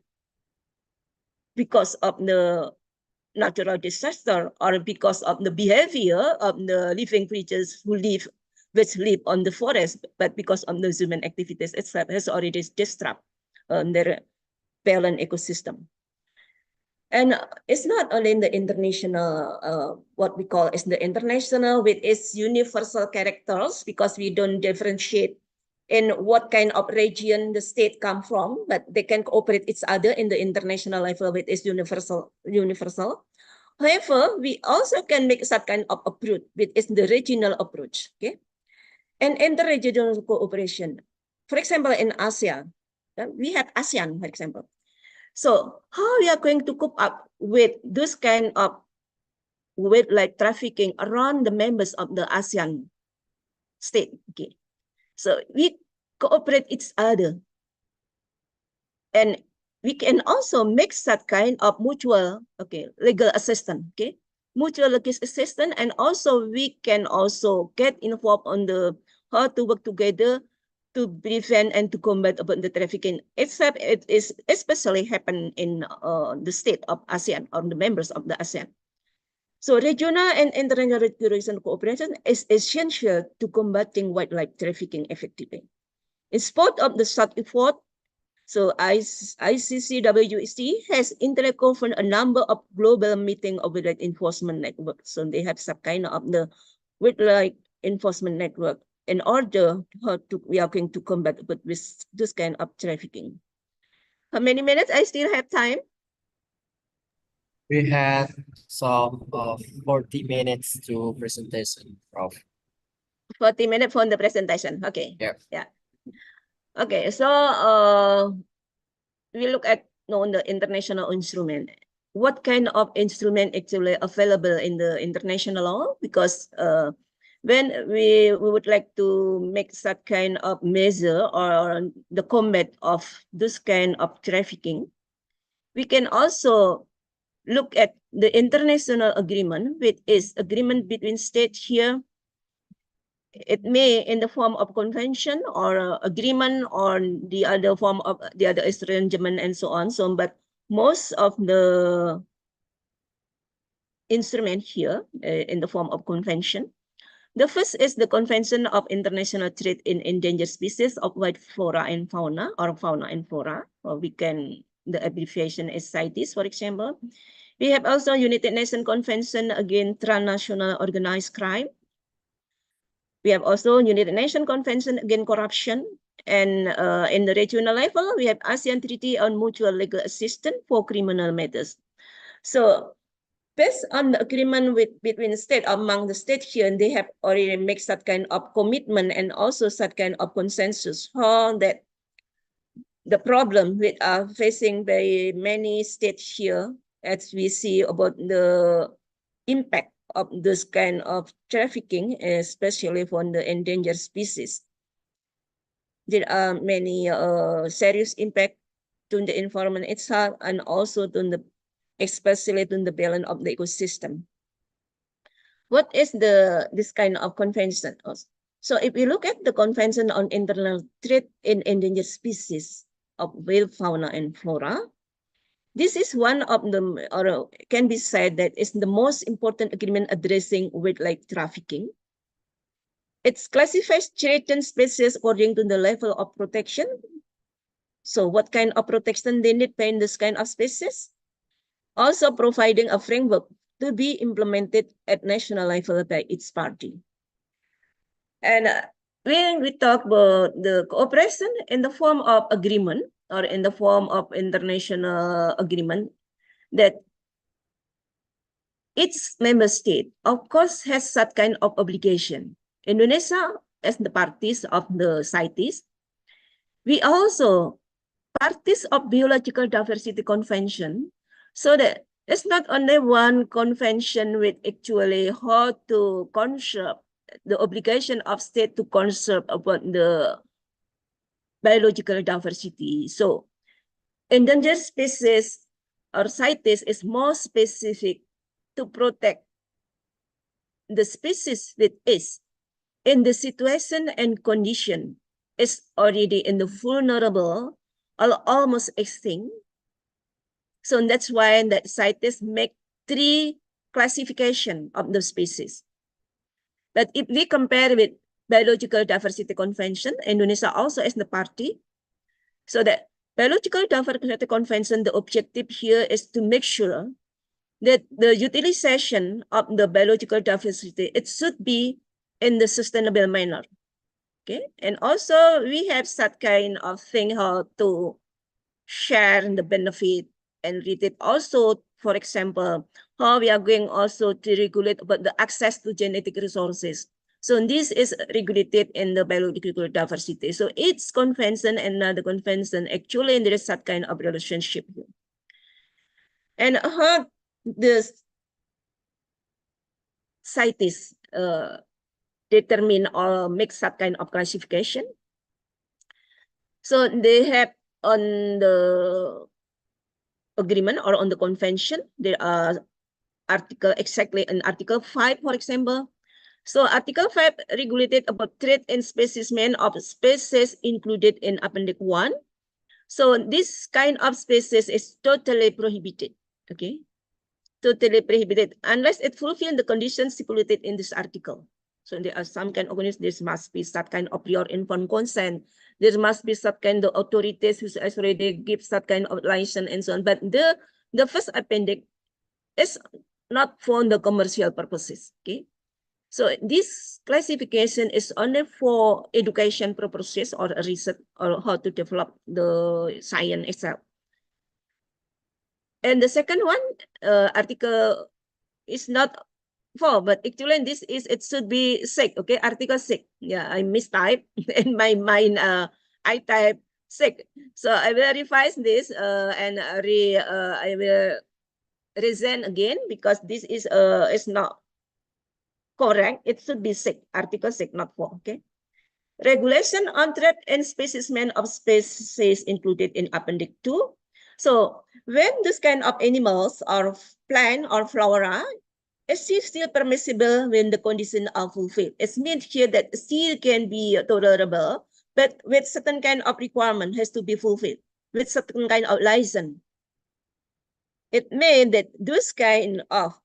because of the natural disaster or because of the behavior of the living creatures who live on the forest, but because of the human activities itself has already disrupted their balance ecosystem. And it's not only in the international, what we call is the international with its universal characters, because we don't differentiate in what kind of region the state come from, but they can cooperate each other in the international level with its universal. However, we also can make some kind of approach, which is the regional approach. Okay, and interregional cooperation. For example, in ASEAN, we have ASEAN, for example. So how we are going to cope up with this kind of like trafficking around the members of the ASEAN state? Okay, so we cooperate each other, and we can also make that kind of mutual legal assistance. Okay, mutual legal assistance, and also we can also get involved on the how to work together to prevent and to combat about the trafficking. Except it is especially happen in the state of ASEAN or the members of the ASEAN. So regional and international cooperation is essential to combating wildlife trafficking effectively. In support of the such effort, so ICCWST has interconvened a number of global meeting of wildlife enforcement networks. So they have some kind of the wildlife enforcement network in order we are going to combat with this kind of trafficking. How many minutes I still have time? We had some 40 minutes to presentation, Prof. 40 minutes for the presentation. Okay. Yeah. Yeah. Okay. So we look at the international instrument. What kind of instrument actually available in the international law? Because when we would like to make that kind of measure or the combat of this kind of trafficking, we can also look at the international agreement, which is agreement between states here. It may in the form of convention or agreement or the other form of the other arrangement and so on. So, but most of the instrument here in the form of convention. The first is the Convention of International Trade in Endangered Species of Wild Flora and Fauna, or Fauna and Flora, or we can, the abbreviation is CITES, for example. We have also United Nations Convention Against Transnational Organized Crime. We have also United Nations Convention Against Corruption. And in the regional level, we have ASEAN Treaty on Mutual Legal Assistance for Criminal Matters. So based on the agreement between the state, among the states here, they have already made that kind of commitment and also that kind of consensus how that the problem we are facing by many states here, as we see about the impact of this kind of trafficking, especially for the endangered species. There are many serious impact to the environment itself and also to the especially to the balance of the ecosystem. What is this kind of convention? So if we look at the Convention on International Trade in Endangered Species of Wild Fauna and Flora, this is one of the, or can be said that is the most important agreement addressing wildlife trafficking. It classifies threatened species according to the level of protection. So what kind of protection they need in this kind of species? Also providing a framework to be implemented at national level by each party. And when we talk about the cooperation in the form of agreement or in the form of international agreement, that each member state, of course, has such kind of obligation. Indonesia, as the parties of the CITES, we also parties of Biological Diversity Convention, so that it's not only one convention with actually how to conserve the obligation of state to conserve about the biological diversity. So endangered species or CITES is more specific to protect the species that is in the situation and condition is already in the vulnerable or almost extinct. So that's why that CITES make 3 classification of the species. But if we compare with Biological Diversity Convention, Indonesia also is the party. So that Biological Diversity Convention, the objective here is to make sure that the utilization of the biological diversity, it should be in the sustainable manner. Okay, and also we have that kind of thing how to share the benefit and read it. Also, for example, how we are going also to regulate about the access to genetic resources. So this is regulated in the biological diversity. So each convention and another convention, actually there is that kind of relationship here. And how the CITES determine or make that kind of classification. So they have on the agreement or on the convention, there are article exactly in Article 5, for example. So Article 5 regulated about trade in specimen of species included in Appendix 1. So this kind of species is totally prohibited, okay? Totally prohibited unless it fulfills the conditions stipulated in this article. So there are some kind of organisms, there must be some kind of prior informed consent. There must be some kind of authorities who has already give that kind of license and so on. But the first appendix is not for the commercial purposes, okay? So this classification is only for education purposes or research or how to develop the science itself. And the second one, article is not 4, but actually this is, it should be 6, okay? Article 6. Yeah, I mistyped in my mind. I type 6. So I will revise this and I will resend again because this is not correct. It should be 6, Article 6, not 4, okay? Regulation on trade and specimen of species included in Appendix 2. So when this kind of animals or plant or flora, is still permissible when the conditions are fulfilled. It means here that still can be tolerable, but with certain kind of requirement has to be fulfilled, with certain kind of license. It means that those kind of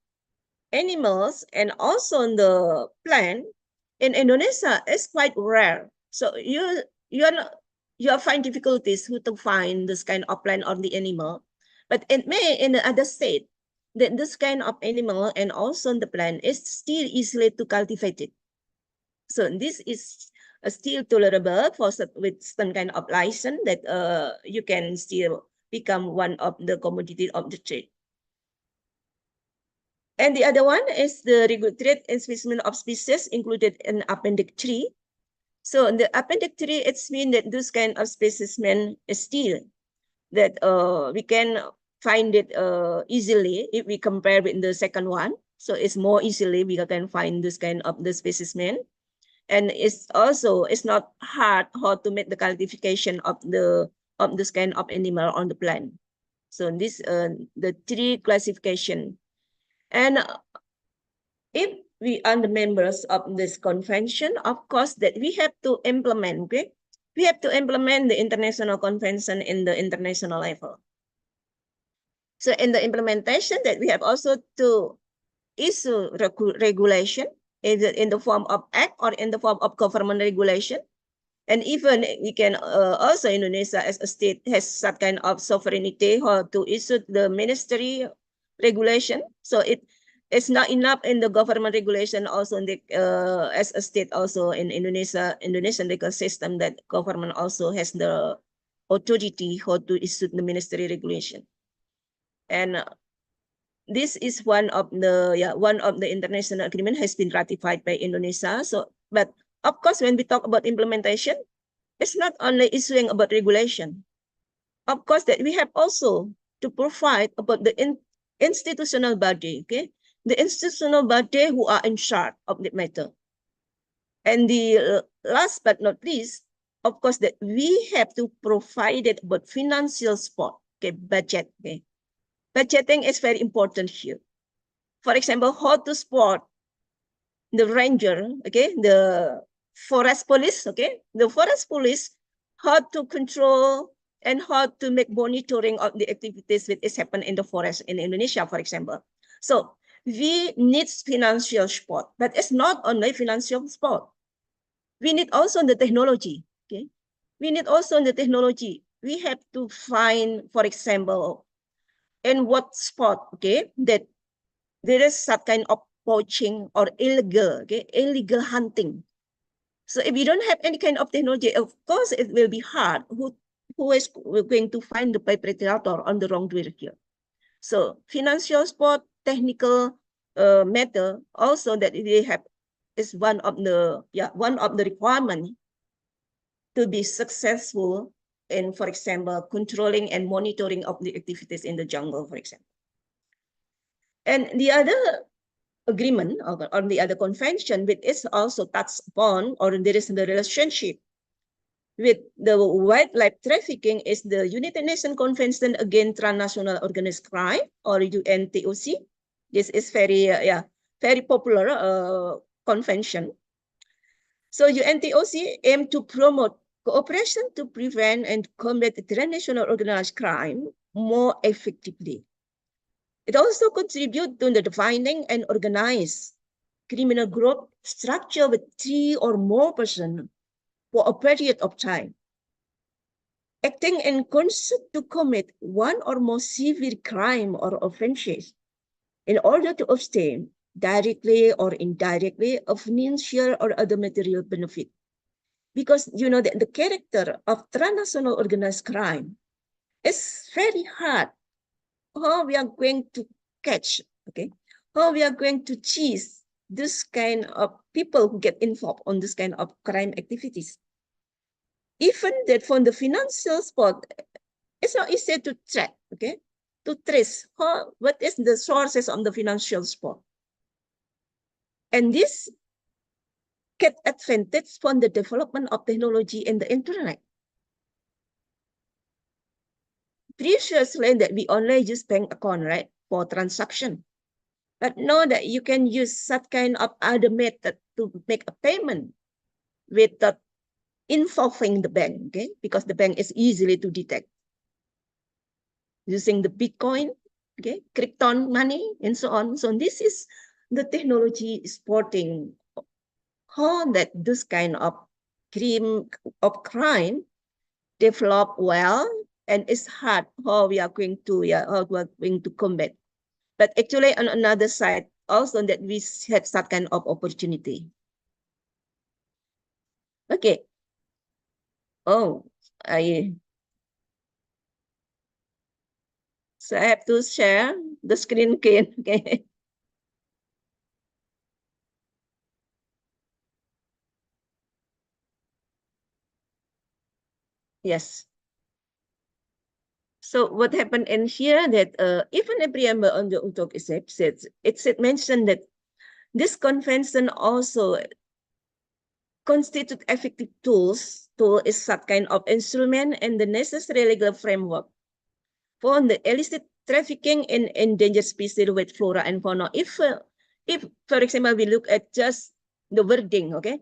animals and also the plant in Indonesia is quite rare. So you find difficulties to find this kind of plant or the animal, but it may in the other state that this kind of animal and also the plant is still easily to cultivate it. So this is still tolerable for with some kind of license that you can still become one of the commodity of the trade. And the other one is the trade and specimen of species included in Appendix 3. So in the Appendix 3, it's mean that this kind of specimen is still that we can find it easily if we compare with the second one. So it's more easily we can find this kind of the specimen. And it's not hard how to make the classification of this kind of animal on the plant. So this the three classification. And if we are the members of this convention, of course, that we have to implement, okay? We have to implement the international convention in the international level. So in the implementation that we have also to issue regulation in the form of act or in the form of government regulation. And even we can also Indonesia as a state has some kind of sovereignty how to issue the ministry regulation. So it's not enough in the government regulation also in the, as a state also in Indonesian legal system that government also has the authority how to issue the ministry regulation. And this is one of the international agreement has been ratified by Indonesia. So, but of course, when we talk about implementation, it's not only issuing about regulation. Of course, that we have also to provide about the institutional body, okay? The institutional body who are in charge of the matter. And the last but not least, of course, that we have to provide it about financial support, okay, budget, okay? Budgeting is very important here. For example, how to support the ranger, okay, the forest police, okay, the forest police, how to control and how to make monitoring of the activities that is happen in the forest in Indonesia, for example. So we need financial support, but it's not only financial support. We need also the technology, okay? We need also the technology. We have to find, for example, in what spot, okay, that there is some kind of poaching or illegal, okay, illegal hunting. So if you don't have any kind of technology, of course it will be hard. Who is going to find the perpetrator on the wrongdoer here? So financial support, technical matter also that they have is one of the requirement to be successful in, for example, controlling and monitoring of the activities in the jungle, for example. And the other agreement or the other convention which is also touched upon, or there is the relationship with the wildlife trafficking, is the United Nations Convention Against Transnational Organized Crime, or UNTOC. This is very very popular convention. So UNTOC aims to promote cooperation to prevent and combat transnational organized crime more effectively. It also contributes to the defining and organized criminal group structure with 3 or more persons for a period of time, acting in concert to commit one or more severe crime or offenses in order to obtain directly or indirectly of financial or other material benefit. Because you know that the character of transnational organized crime is very hard. How we are going to catch, okay? How we are going to chase this kind of people who get involved on this kind of crime activities. Even that from the financial spot, it's not easy to track, okay? To trace what is the sources of the financial spot. And this get advantage from the development of technology in the internet. Previously, that we only use bank account, right, for transaction. But now that you can use such kind of other method to make a payment without involving the bank, okay? Because the bank is easily to detect. Using the Bitcoin, okay, crypto money, and so on. So this is the technology supporting how that this kind of crime develop well, and it's hard how we are going to combat. But actually on another side, also that we had that kind of opportunity. Okay. Oh, so I have to share the screen again. Okay. Yes. So what happened in here that even a preamble on the UNCLOS said it mentioned that this convention also constitute effective tools. Tool is that kind of instrument and the necessary legal framework for the illicit trafficking in endangered species with flora and fauna. If, for example, we look at just the wording, okay,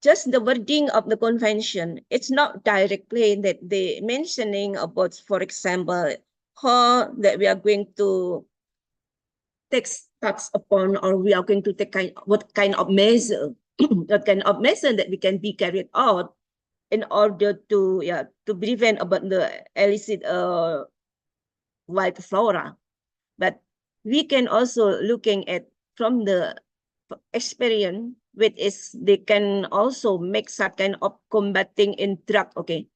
just the wording of the convention, it's not directly that they mentioning about, for example, how that we are going to take steps upon, or we are going to take what kind of measure, what kind of measure that we can be carried out in order to prevent about the illicit wild flora. But we can also looking at from the experience, which is they can also make some kind of combating in drug, okay,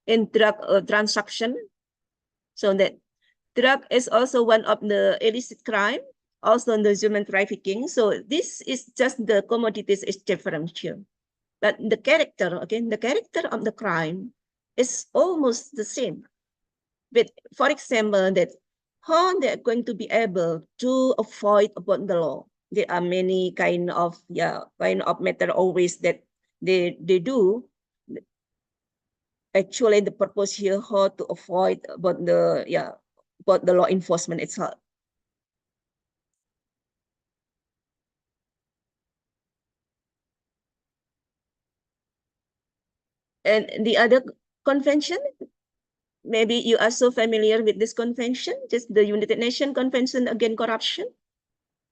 in drug transaction. So that drug is also one of the illicit crime, also in the human trafficking. So this is just the commodities is different here. But the character, okay, the character of the crime is almost the same. But for example, that how they're going to be able to avoid upon the law. There are many kind of method always that they do. Actually, the purpose here how to avoid about the law enforcement itself. And the other convention, maybe you are so familiar with this convention, just the United Nations Convention Against Corruption.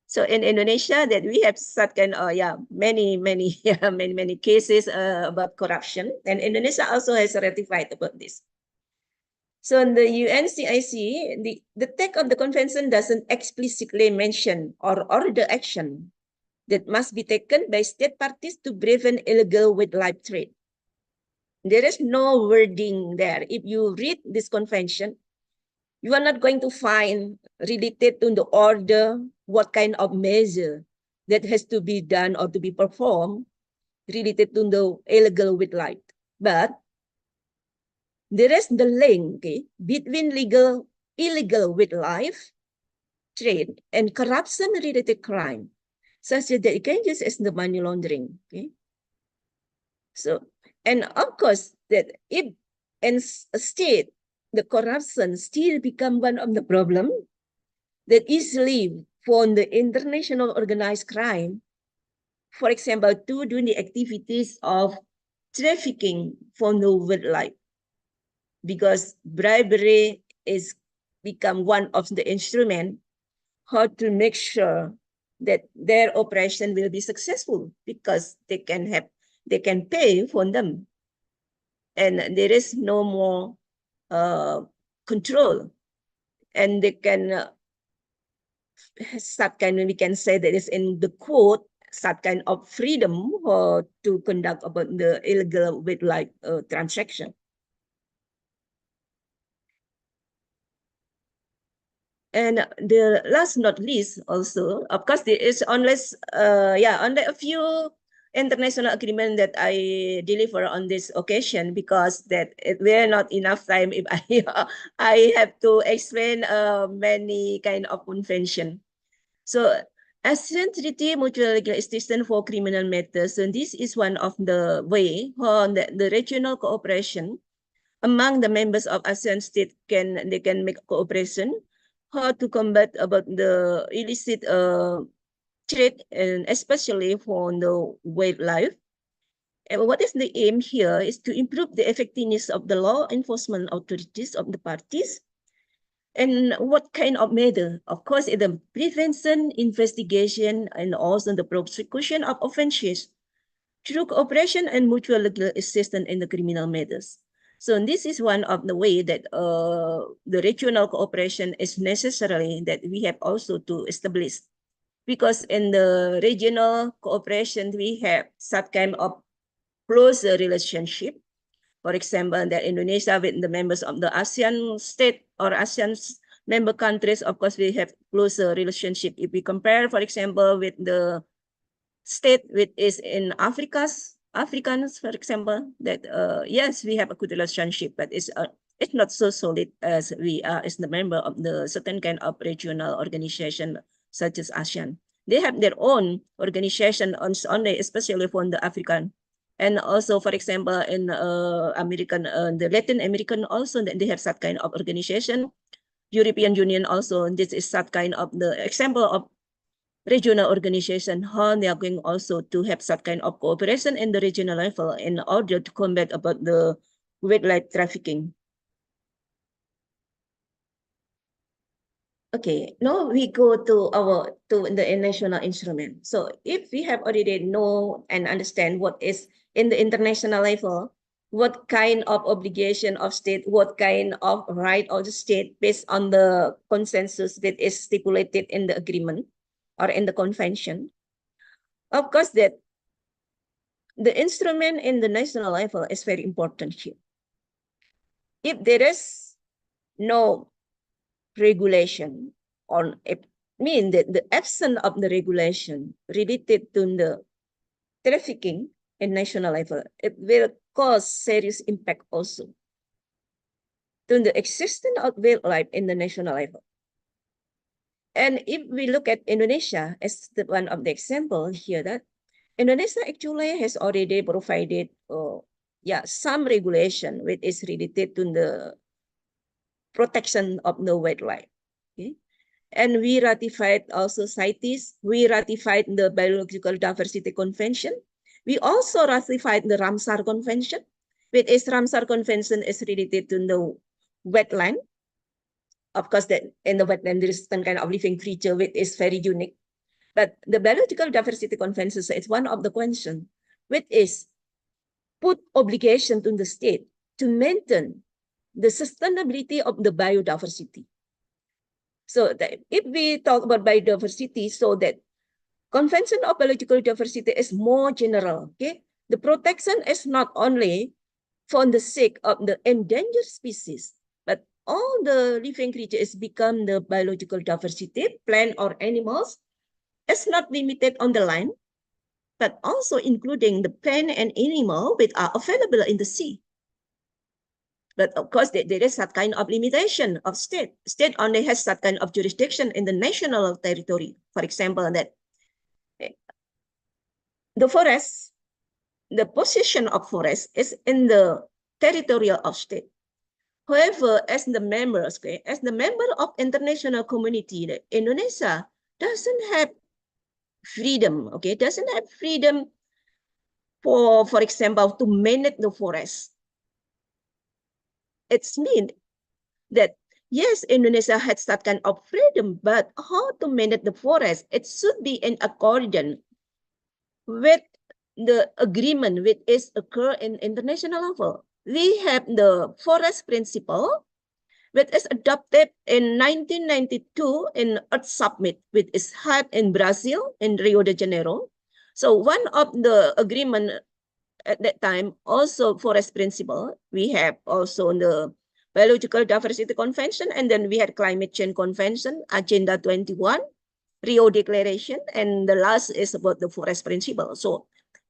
So in Indonesia, that we have such kind of many cases about corruption, and Indonesia also has ratified about this. So in the UNCIC, the text of the convention doesn't explicitly mention or order action that must be taken by state parties to prevent illegal wildlife trade. There is no wording there. If you read this convention, you are not going to find related to the order what kind of measure that has to be done or to be performed related to the illegal wildlife. But there is the link, okay, between illegal wildlife trade and corruption-related crime, such that it can use as the money laundering. Okay, so and of course that if in a state the corruption still become one of the problem that easily for the international organized crime, for example, to do the activities of trafficking for the wildlife, because bribery is become one of the instrument how to make sure that their operation will be successful, because they can pay for them, and there is no more control, and they can we can say that is in the quote some kind of freedom to conduct about the illegal wildlife transaction. And the last not least also, of course, there is unless only a few international agreement that I deliver on this occasion, because that we're not enough time if I have to explain many kind of convention. So ASEAN Treaty Mutual Legal Assistance for Criminal Matters, and this is one of the way how the regional cooperation among the members of ASEAN state can make cooperation how to combat about the illicit trade, and especially for the wildlife. And what is the aim here is to improve the effectiveness of the law enforcement authorities of the parties. And what kind of method? Of course, in the prevention, investigation, and also the prosecution of offenses through cooperation and mutual legal assistance in the criminal matters. So this is one of the way that the regional cooperation is necessary that we have also to establish, because in the regional cooperation we have some kind of close relationship. For example, that Indonesia with the members of the ASEAN state or ASEAN member countries, of course, we have closer relationship. If we compare, for example, with the state which is in Africans, for example, that yes, we have a good relationship, but it's not so solid as we are as the member of the certain kind of regional organization such as ASEAN. They have their own organization only, especially for the African. And also, for example, in American, the Latin American also, that they have that kind of organization European Union also, this is that kind of the example of regional organization, how they are going also to have that kind of cooperation in the regional level in order to combat about the wildlife trafficking. Okay, now we go to the national instrument. So if we have already know and understand what is in the international level, what kind of obligation of state, what kind of right of the state based on the consensus that is stipulated in the agreement or in the convention. Of course, that the instrument in the national level is very important here. If there is no regulation on it, mean that the absence of the regulation related to the trafficking in national level, it will cause serious impact also to the existence of wildlife in the national level. And if we look at Indonesia as the one of the example here, that Indonesia actually has already provided some regulation which is related to the protection of the wildlife. Okay? And we ratified also CITES, we ratified the Biological Diversity Convention. We also ratified the Ramsar Convention, which is Ramsar Convention is related to the wetland. Of course, that in the wetland there is some kind of living creature which is very unique. But the Biological Diversity Convention is one of the conventions which is put obligation to the state to maintain the sustainability of the biodiversity. So that if we talk about biodiversity, so that Convention of Biological Diversity is more general. Okay, the protection is not only for the sake of the endangered species, but all the living creatures become the biological diversity, plant or animals. It's not limited on the land, but also including the plant and animal which are available in the sea. But of course, there is that kind of limitation of state. State only has that kind of jurisdiction in the national territory. For example, that the forest, the position of forest is in the territorial of state. However, as the members, okay, as the member of international community, Indonesia doesn't have freedom, okay, doesn't have freedom for example, to manage the forest. It's mean that yes, Indonesia has that kind of freedom, but how to manage the forest? It should be in accordance with the agreement which is occur in international level. We have the forest principle, which is adopted in 1992 in Earth Summit, which is held in Brazil, in Rio de Janeiro. So one of the agreement at that time, also forest principle, we have also the Biological Diversity Convention, and then we had Climate Change Convention, Agenda 21, Rio Declaration, and the last is about the forest principle. So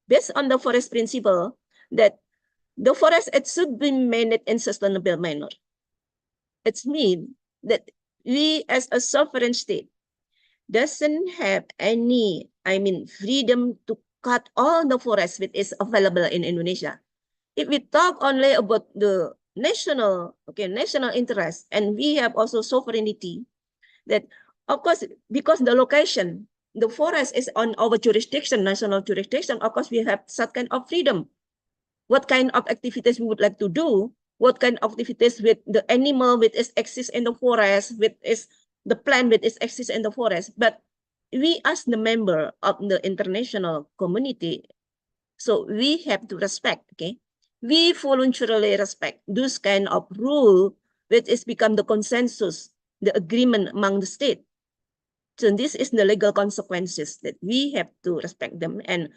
based on the forest principle, that the forest, it should be managed in sustainable manner. It's mean that we as a sovereign state doesn't have any, freedom to cut all the forest which is available in Indonesia. If we talk only about the national interest, and we have also sovereignty, that of course, because the location, the forest is on our jurisdiction, national jurisdiction, of course, we have that kind of freedom. What kind of activities we would like to do, what kind of activities with the animal which is exists in the forest, which is the plant which is exists in the forest. But we as the member of the international community, so we have to respect, okay? We voluntarily respect those kind of rule which is become the consensus, the agreement among the state. So this is the legal consequences that we have to respect them. And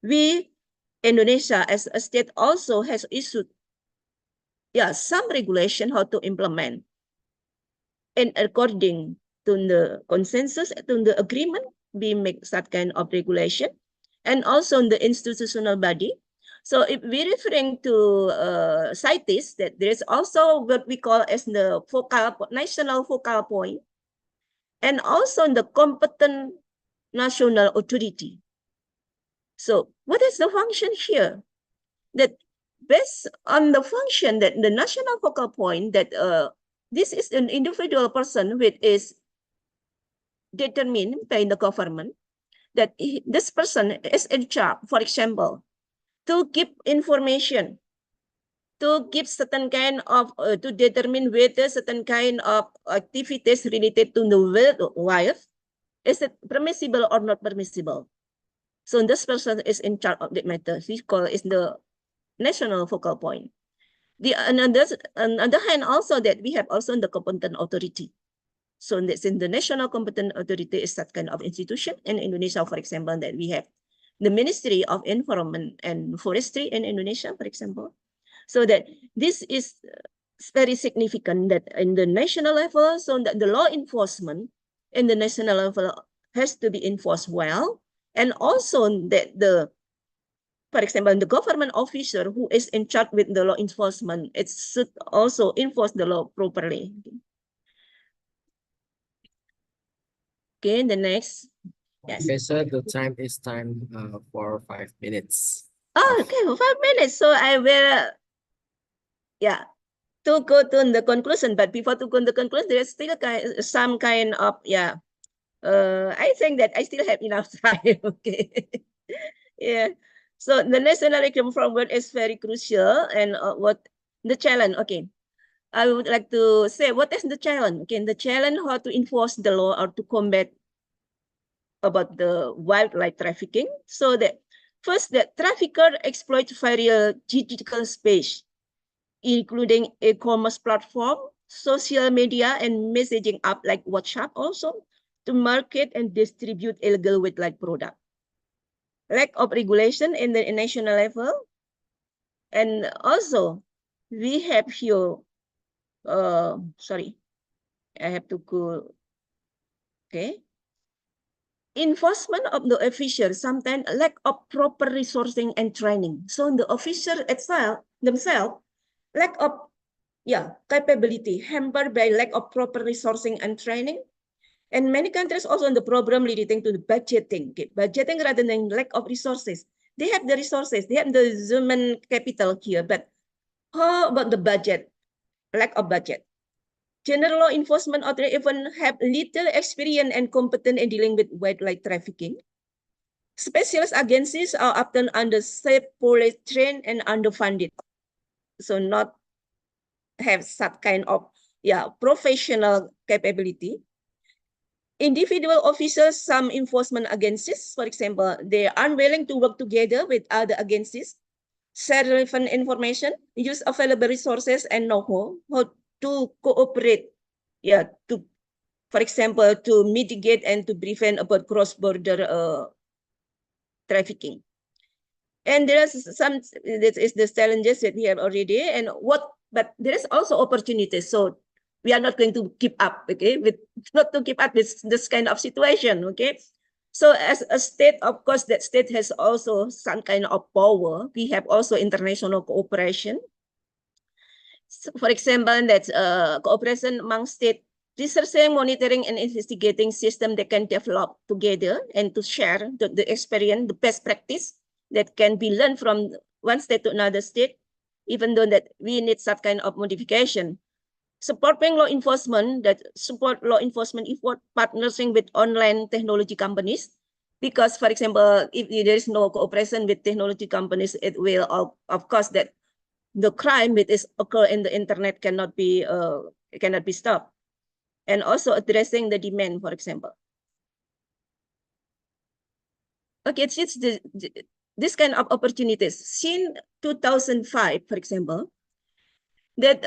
we, Indonesia as a state also has issued some regulation how to implement. And according to the consensus, to the agreement, we make that kind of regulation. And also the institutional body. So if we're referring to CITES, that there is also what we call as the national focal point, and also the competent national authority. So what is the function here? That based on the function that the national focal point that this is an individual person which is determined by the government that this person is in charge, for example, to give information, to give certain kind of, to determine whether certain kind of activities related to the wildlife, is it permissible or not permissible? So this person is in charge of the matter. He call is the national focal point. On the other hand, also that we have also the competent authority. So that's in the national competent authority is that kind of institution. In Indonesia, for example, that we have the Ministry of Environment and Forestry in Indonesia, for example. So that this is very significant that in the national level, so that the law enforcement in the national level has to be enforced well. And also that the, for example, the government officer who is in charge with the law enforcement, it should also enforce the law properly. Okay, the next. Yes. Okay, so the time is for 5 minutes. Oh, okay, for 5 minutes. So I will, yeah, to go to the conclusion. But before to go to the conclusion, there's still some kind of, yeah. I think that I still have enough time. Okay. Yeah. So the national curriculum framework is very crucial, and what the challenge? Okay. I would like to say what is the challenge? Okay, the challenge how to enforce the law or to combat about the wildlife trafficking. So that first, the trafficker exploits various digital space, including e-commerce platform, social media, and messaging app like WhatsApp also to market and distribute illegal wildlife product. Lack of regulation in the national level. And also, we have here, sorry, I have to go, okay. Enforcement of the official sometimes lack of proper resourcing and training. So the officer itself, themselves, lack of capability, hampered by lack of proper resourcing and training. And many countries also on the problem relating to the budgeting. Okay? Budgeting rather than lack of resources. They have the resources, they have the human capital here, but how about the budget? Lack of budget. General law enforcement authorities even have little experience and competence in dealing with wildlife trafficking. Specialist agencies are often understaffed, poorly trained, and underfunded. So not have such kind of professional capability. Individual officers, some enforcement agencies, for example, they are unwilling to work together with other agencies, share relevant information, use available resources, and know-how to cooperate, to, for example, to mitigate and to prevent about cross-border trafficking. And there is some, this is the challenges that we have already, and but there is also opportunities. So we are not going to keep up, okay, with not to keep up with this kind of situation, okay. So as a state, of course, that state has also some kind of power. We have also international cooperation. So for example, that's cooperation among state researching, monitoring, and investigating system that can develop together and to share the experience, the best practice that can be learned from one state to another state, even though that we need some kind of modification. Supporting law enforcement, that support law enforcement effort partnering with online technology companies, because, for example, if there is no cooperation with technology companies, it will, of course, that the crime that is occur in the internet cannot be stopped. And also addressing the demand, for example. Okay, it's this kind of opportunities. Since 2005, for example, that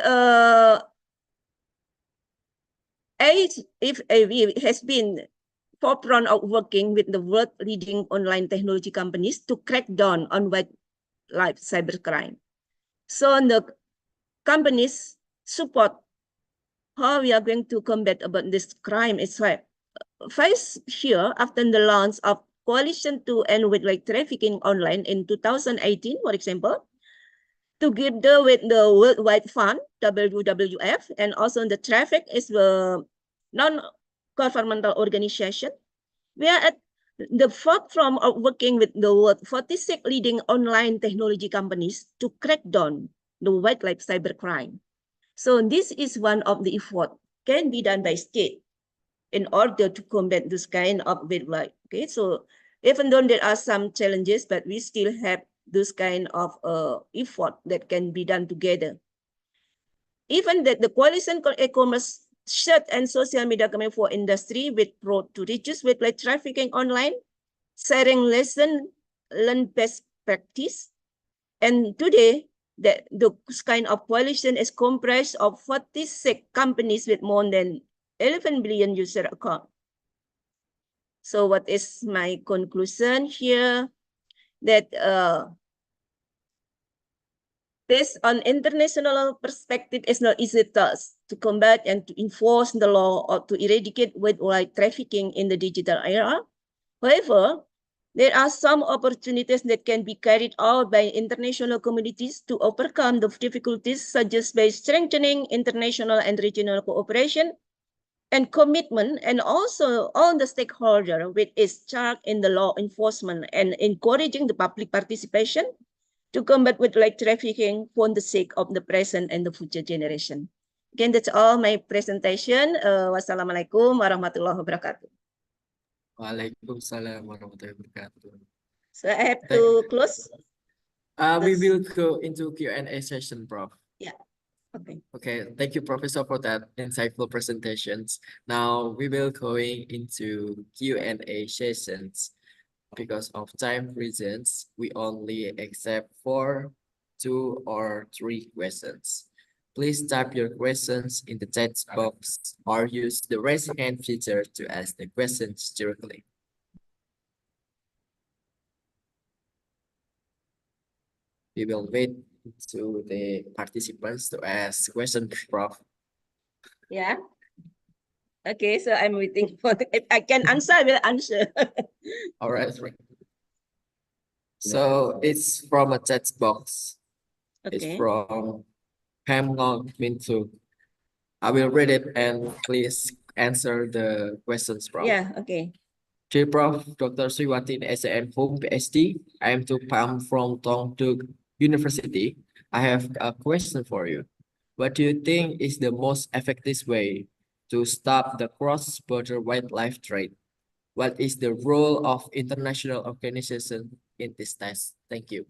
if has been forefront of working with the world leading online technology companies to crack down on wildlife cybercrime. So the companies support how we are going to combat about this crime itself. First here, after the launch of Coalition to End Wildlife Trafficking Online in 2018, for example, together with the Worldwide Fund, WWF, and also the Traffic is the non-governmental organization. We are at the forefront of working with the world 46 leading online technology companies to crack down the wildlife cybercrime. So this is one of the effort can be done by state in order to combat this kind of wildlife. Okay, so even though there are some challenges, but we still have this kind of effort that can be done together. Even that the coalition e-commerce shirt and social media coming for industry with pro to reduce wildlife trafficking online, sharing learn best practice. And today, the kind of coalition is comprised of 46 companies with more than 11 billion user account. So what is my conclusion here? That based on international perspective, it's not easy task to combat and to enforce the law or to eradicate wildlife trafficking in the digital era. However, there are some opportunities that can be carried out by international communities to overcome the difficulties, such as by strengthening international and regional cooperation and commitment, and also all the stakeholders with its charge in the law enforcement and encouraging the public participation to combat wildlife trafficking for the sake of the present and the future generation. Again, that's all my presentation. Wassalamualaikum warahmatullahi wabarakatuh. Waalaikumsalam warahmatullahi wabarakatuh. So I have to close. We will go into Q&A session, Prof. Yeah. Okay. Okay, thank you, Professor, for that insightful presentations. Now we will going into Q&A sessions. Because of time reasons, we only accept 4, 2, or 3 questions. Please type your questions in the text box or use the raise hand feature to ask the questions directly. We will wait to the participants to ask questions, Prof. Yeah. Okay, so I'm waiting for if I can answer, I will answer. All right. So it's from a text box. It's Okay. from Pam Ngong Mintu. I will read it and please answer the questions, Prof. Yeah, okay. Dear Prof, Dr. Wartini, SAM home Ph.D. I am to Pam from Tong Tuk University. I have a question for you. What do you think is the most effective way to stop the cross-border wildlife trade? What is the role of international organizations in this task? Thank you.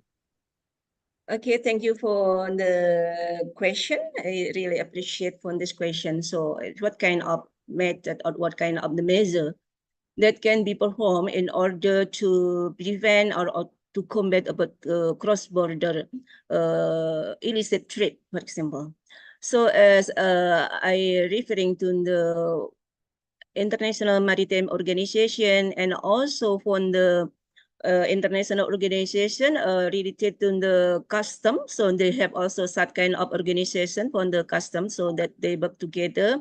Okay, thank you for the question. I really appreciate for this question. So what kind of method or what kind of the measure that can be performed in order to prevent or to combat about cross-border illicit trade, for example. So as I referring to the International Maritime Organization and also from the international organization related to the custom. So they have also that kind of organization from the custom so that they work together.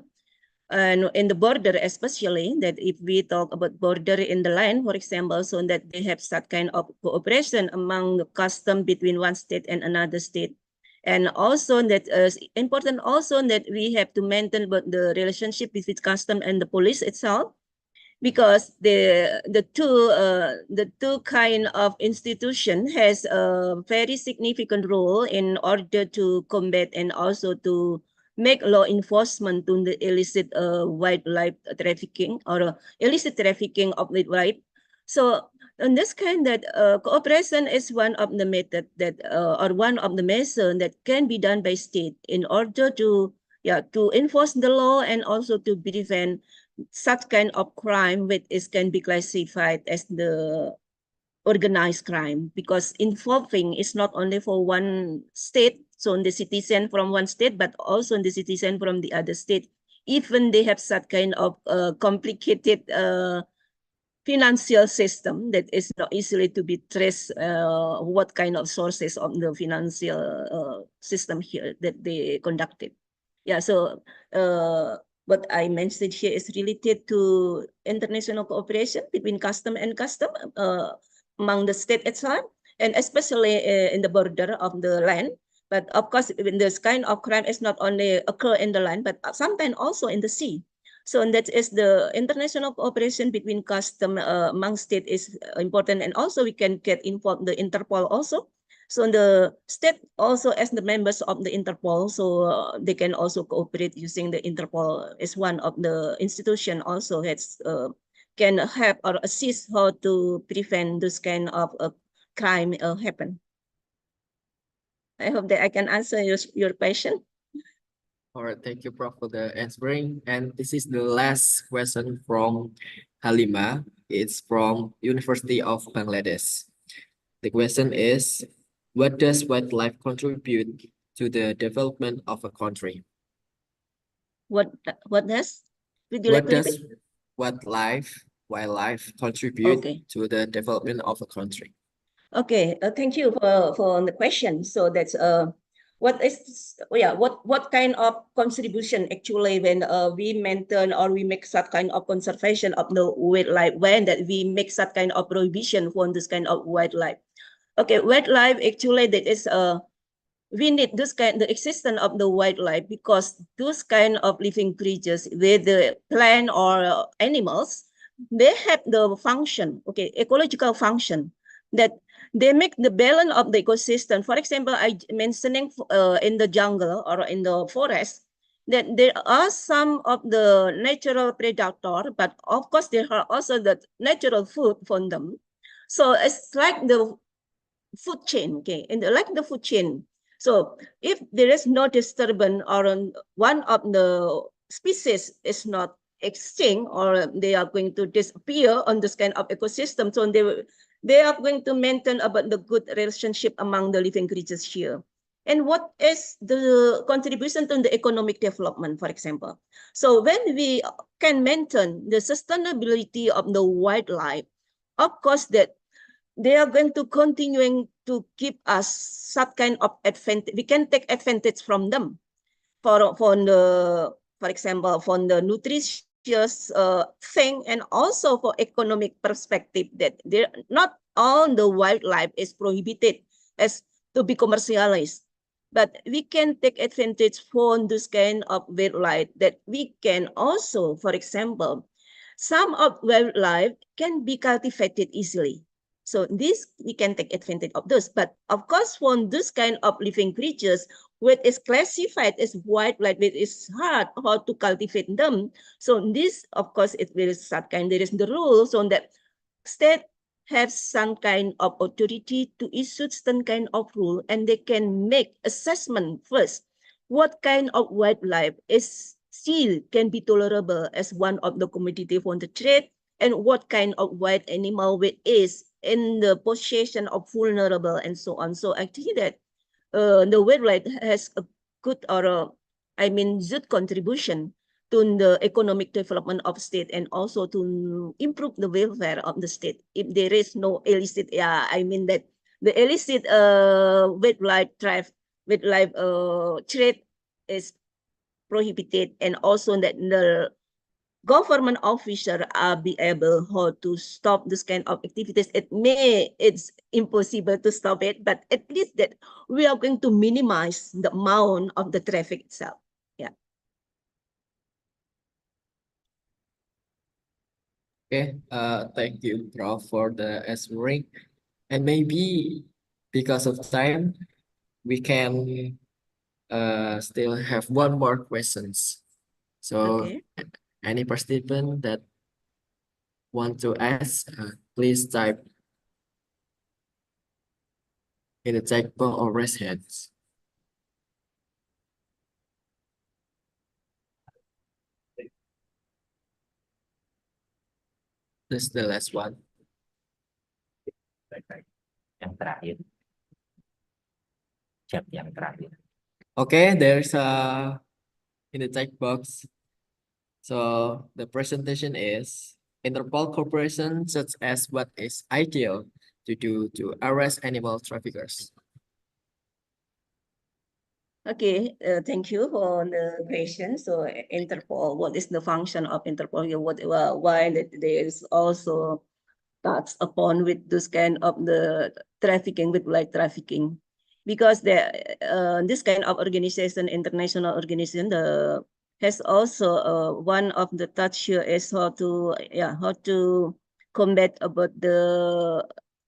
And in the border, especially that if we talk about border in the land, for example, so that they have that kind of cooperation among the custom between one state and another state. And also that is important also that we have to maintain the relationship between custom and the police itself, because the two kind of institution has a very significant role in order to combat and also to make law enforcement to the illicit wildlife trafficking or illicit trafficking of wildlife. So in this kind that cooperation is one of the method that or one of the measures that can be done by state in order to enforce the law and also to prevent such kind of crime which can be classified as the organized crime, because involving is not only for one state, so the citizen from one state, but also the citizen from the other state. Even they have such kind of complicated financial system that is not easily to be traced what kind of sources of the financial system here that they conducted. Yeah, so what I mentioned here is related to international cooperation between custom and custom among the state itself, and especially in the border of the land. But of course, this kind of crime is not only occur in the land, but sometimes also in the sea. So that is the international cooperation between custom among state is important, and also we can get involved the Interpol also. So the state also as the members of the Interpol, so they can also cooperate using the Interpol as one of the institution also has can help or assist how to prevent this kind of crime happen. I hope that I can answer your question. All right, thank you, Prof, for the answering. And this is the last question from Halima. It's from University of Bangladesh. The question is, what does wildlife contribute to the development of a country? What does? Would you like What to repeat? does wildlife contribute Okay. to the development of a country? Okay, thank you for the question. So that's what kind of contribution actually when we maintain or we make that kind of conservation of the wildlife, when that we make that kind of prohibition for this kind of wildlife. Okay, wildlife actually that is we need this kind the existence of the wildlife because those kind of living creatures, whether plant or animals, they have the function, okay, ecological function that they make the balance of the ecosystem. For example, I mentioning in the jungle or in the forest that there are some of the natural predator, but of course there are also the natural food for them. So it's like the food chain, okay, and like the food chain. So if there is no disturbance or one of the species is not extinct or they are going to disappear on this kind of ecosystem, so they are going to maintain about the good relationship among the living creatures here. And what is the contribution to the economic development, for example? So when we can maintain the sustainability of the wildlife, of course that they are going to continuing to give us some kind of advantage. We can take advantage from them for example, from the nutritious thing and also for economic perspective that there not all the wildlife is prohibited as to be commercialized. But we can take advantage from this kind of wildlife that we can also, for example, some of wildlife can be cultivated easily. So this, we can take advantage of this. But of course, for this kind of living creatures, which is classified as wildlife, it is hard how to cultivate them. So this, of course, it will some kind, there is the rules on that state have some kind of authority to issue some kind of rule, and they can make assessment first. What kind of wildlife is still can be tolerable as one of the commodity for the trade, and what kind of wild animal which is in the possession of vulnerable and so on. So I think that the wildlife has a good or good contribution to the economic development of state and also to improve the welfare of the state. If there is no illicit, that the illicit wildlife trade is prohibited, and also that the government officer are be able how to stop this kind of activities. It's impossible to stop it, but at least that we are going to minimize the amount of the traffic itself. Yeah. Okay, thank you, Prof, for the answering. And maybe because of time, we can still have one more questions. So Okay. any participant that want to ask, please type in the chat box or raise hands. This is the last one. Yang terakhir. Chat yang terakhir. Okay, there's in the chat box. So the presentation is Interpol cooperation such as what is ideal to do to arrest animal traffickers. Okay, thank you for the question. So Interpol, what is the function of Interpol? Why that there is also touched upon with this kind of the trafficking with like trafficking, because this kind of organization, international organization, has also one of the touch here is how to combat about the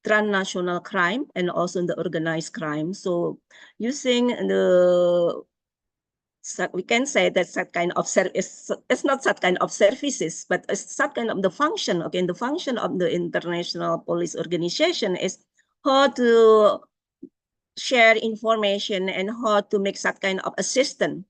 transnational crime and also the organized crime. So using the, we can say that that kind of service, it's not that kind of services, but it's that kind of the function. Okay, the function of the international police organization is how to share information and how to make that kind of assistance.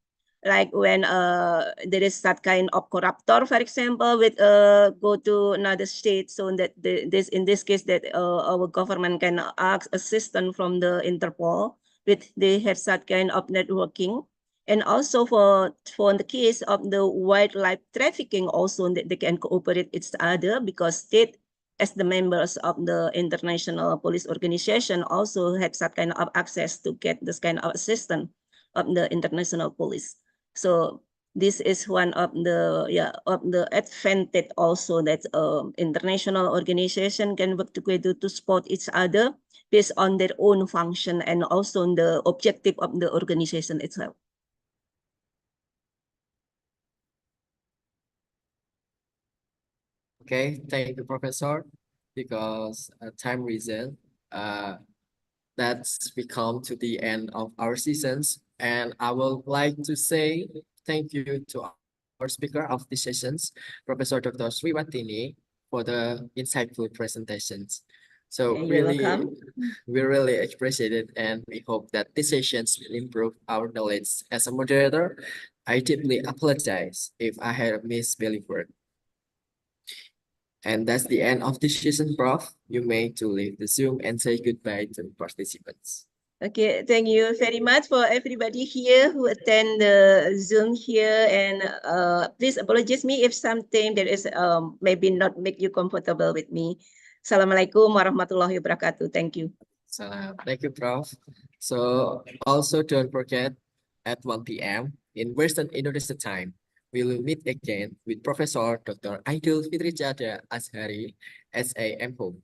Like when there is that kind of corruptor, for example, with go to another state, so that this in this case that our government can ask assistance from the Interpol, with they have that kind of networking. And also for the case of the wildlife trafficking, also that they can cooperate each other, because state as the members of the international police organization also have that kind of access to get this kind of assistance of the international police. So this is one of the advantage also, that international organization can work together to support each other based on their own function and also the objective of the organization itself. Okay, thank you, Professor. Because time reason, that's we come to the end of our sessions, and I would like to say thank you to our speaker of the sessions, Professor Dr. Wartini, for the insightful presentations. So You're welcome. we really appreciate it, and we hope that these sessions will improve our knowledge. As a moderator, I deeply apologize if I had a misspelling word. And that's the end of this session, Prof. You may to leave the Zoom and say goodbye to participants. Okay, thank you very much for everybody here who attend the Zoom here, and please apologize me if something that is maybe not make you comfortable with me. Assalamualaikum warahmatullahi wabarakatuh. Thank you. Salam. Thank you, Prof. So also don't forget at 1 p.m. in Western Indonesia time, we will meet again with Professor Dr. Aidil Fitrijada Azhari, SAMHO.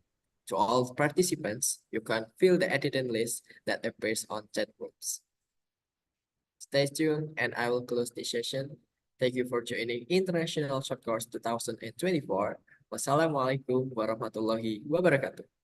To all participants, you can fill the attendance list that appears on chat rooms. Stay tuned, and I will close the session. Thank you for joining International Short Course 2024. Wassalamualaikum warahmatullahi wabarakatuh.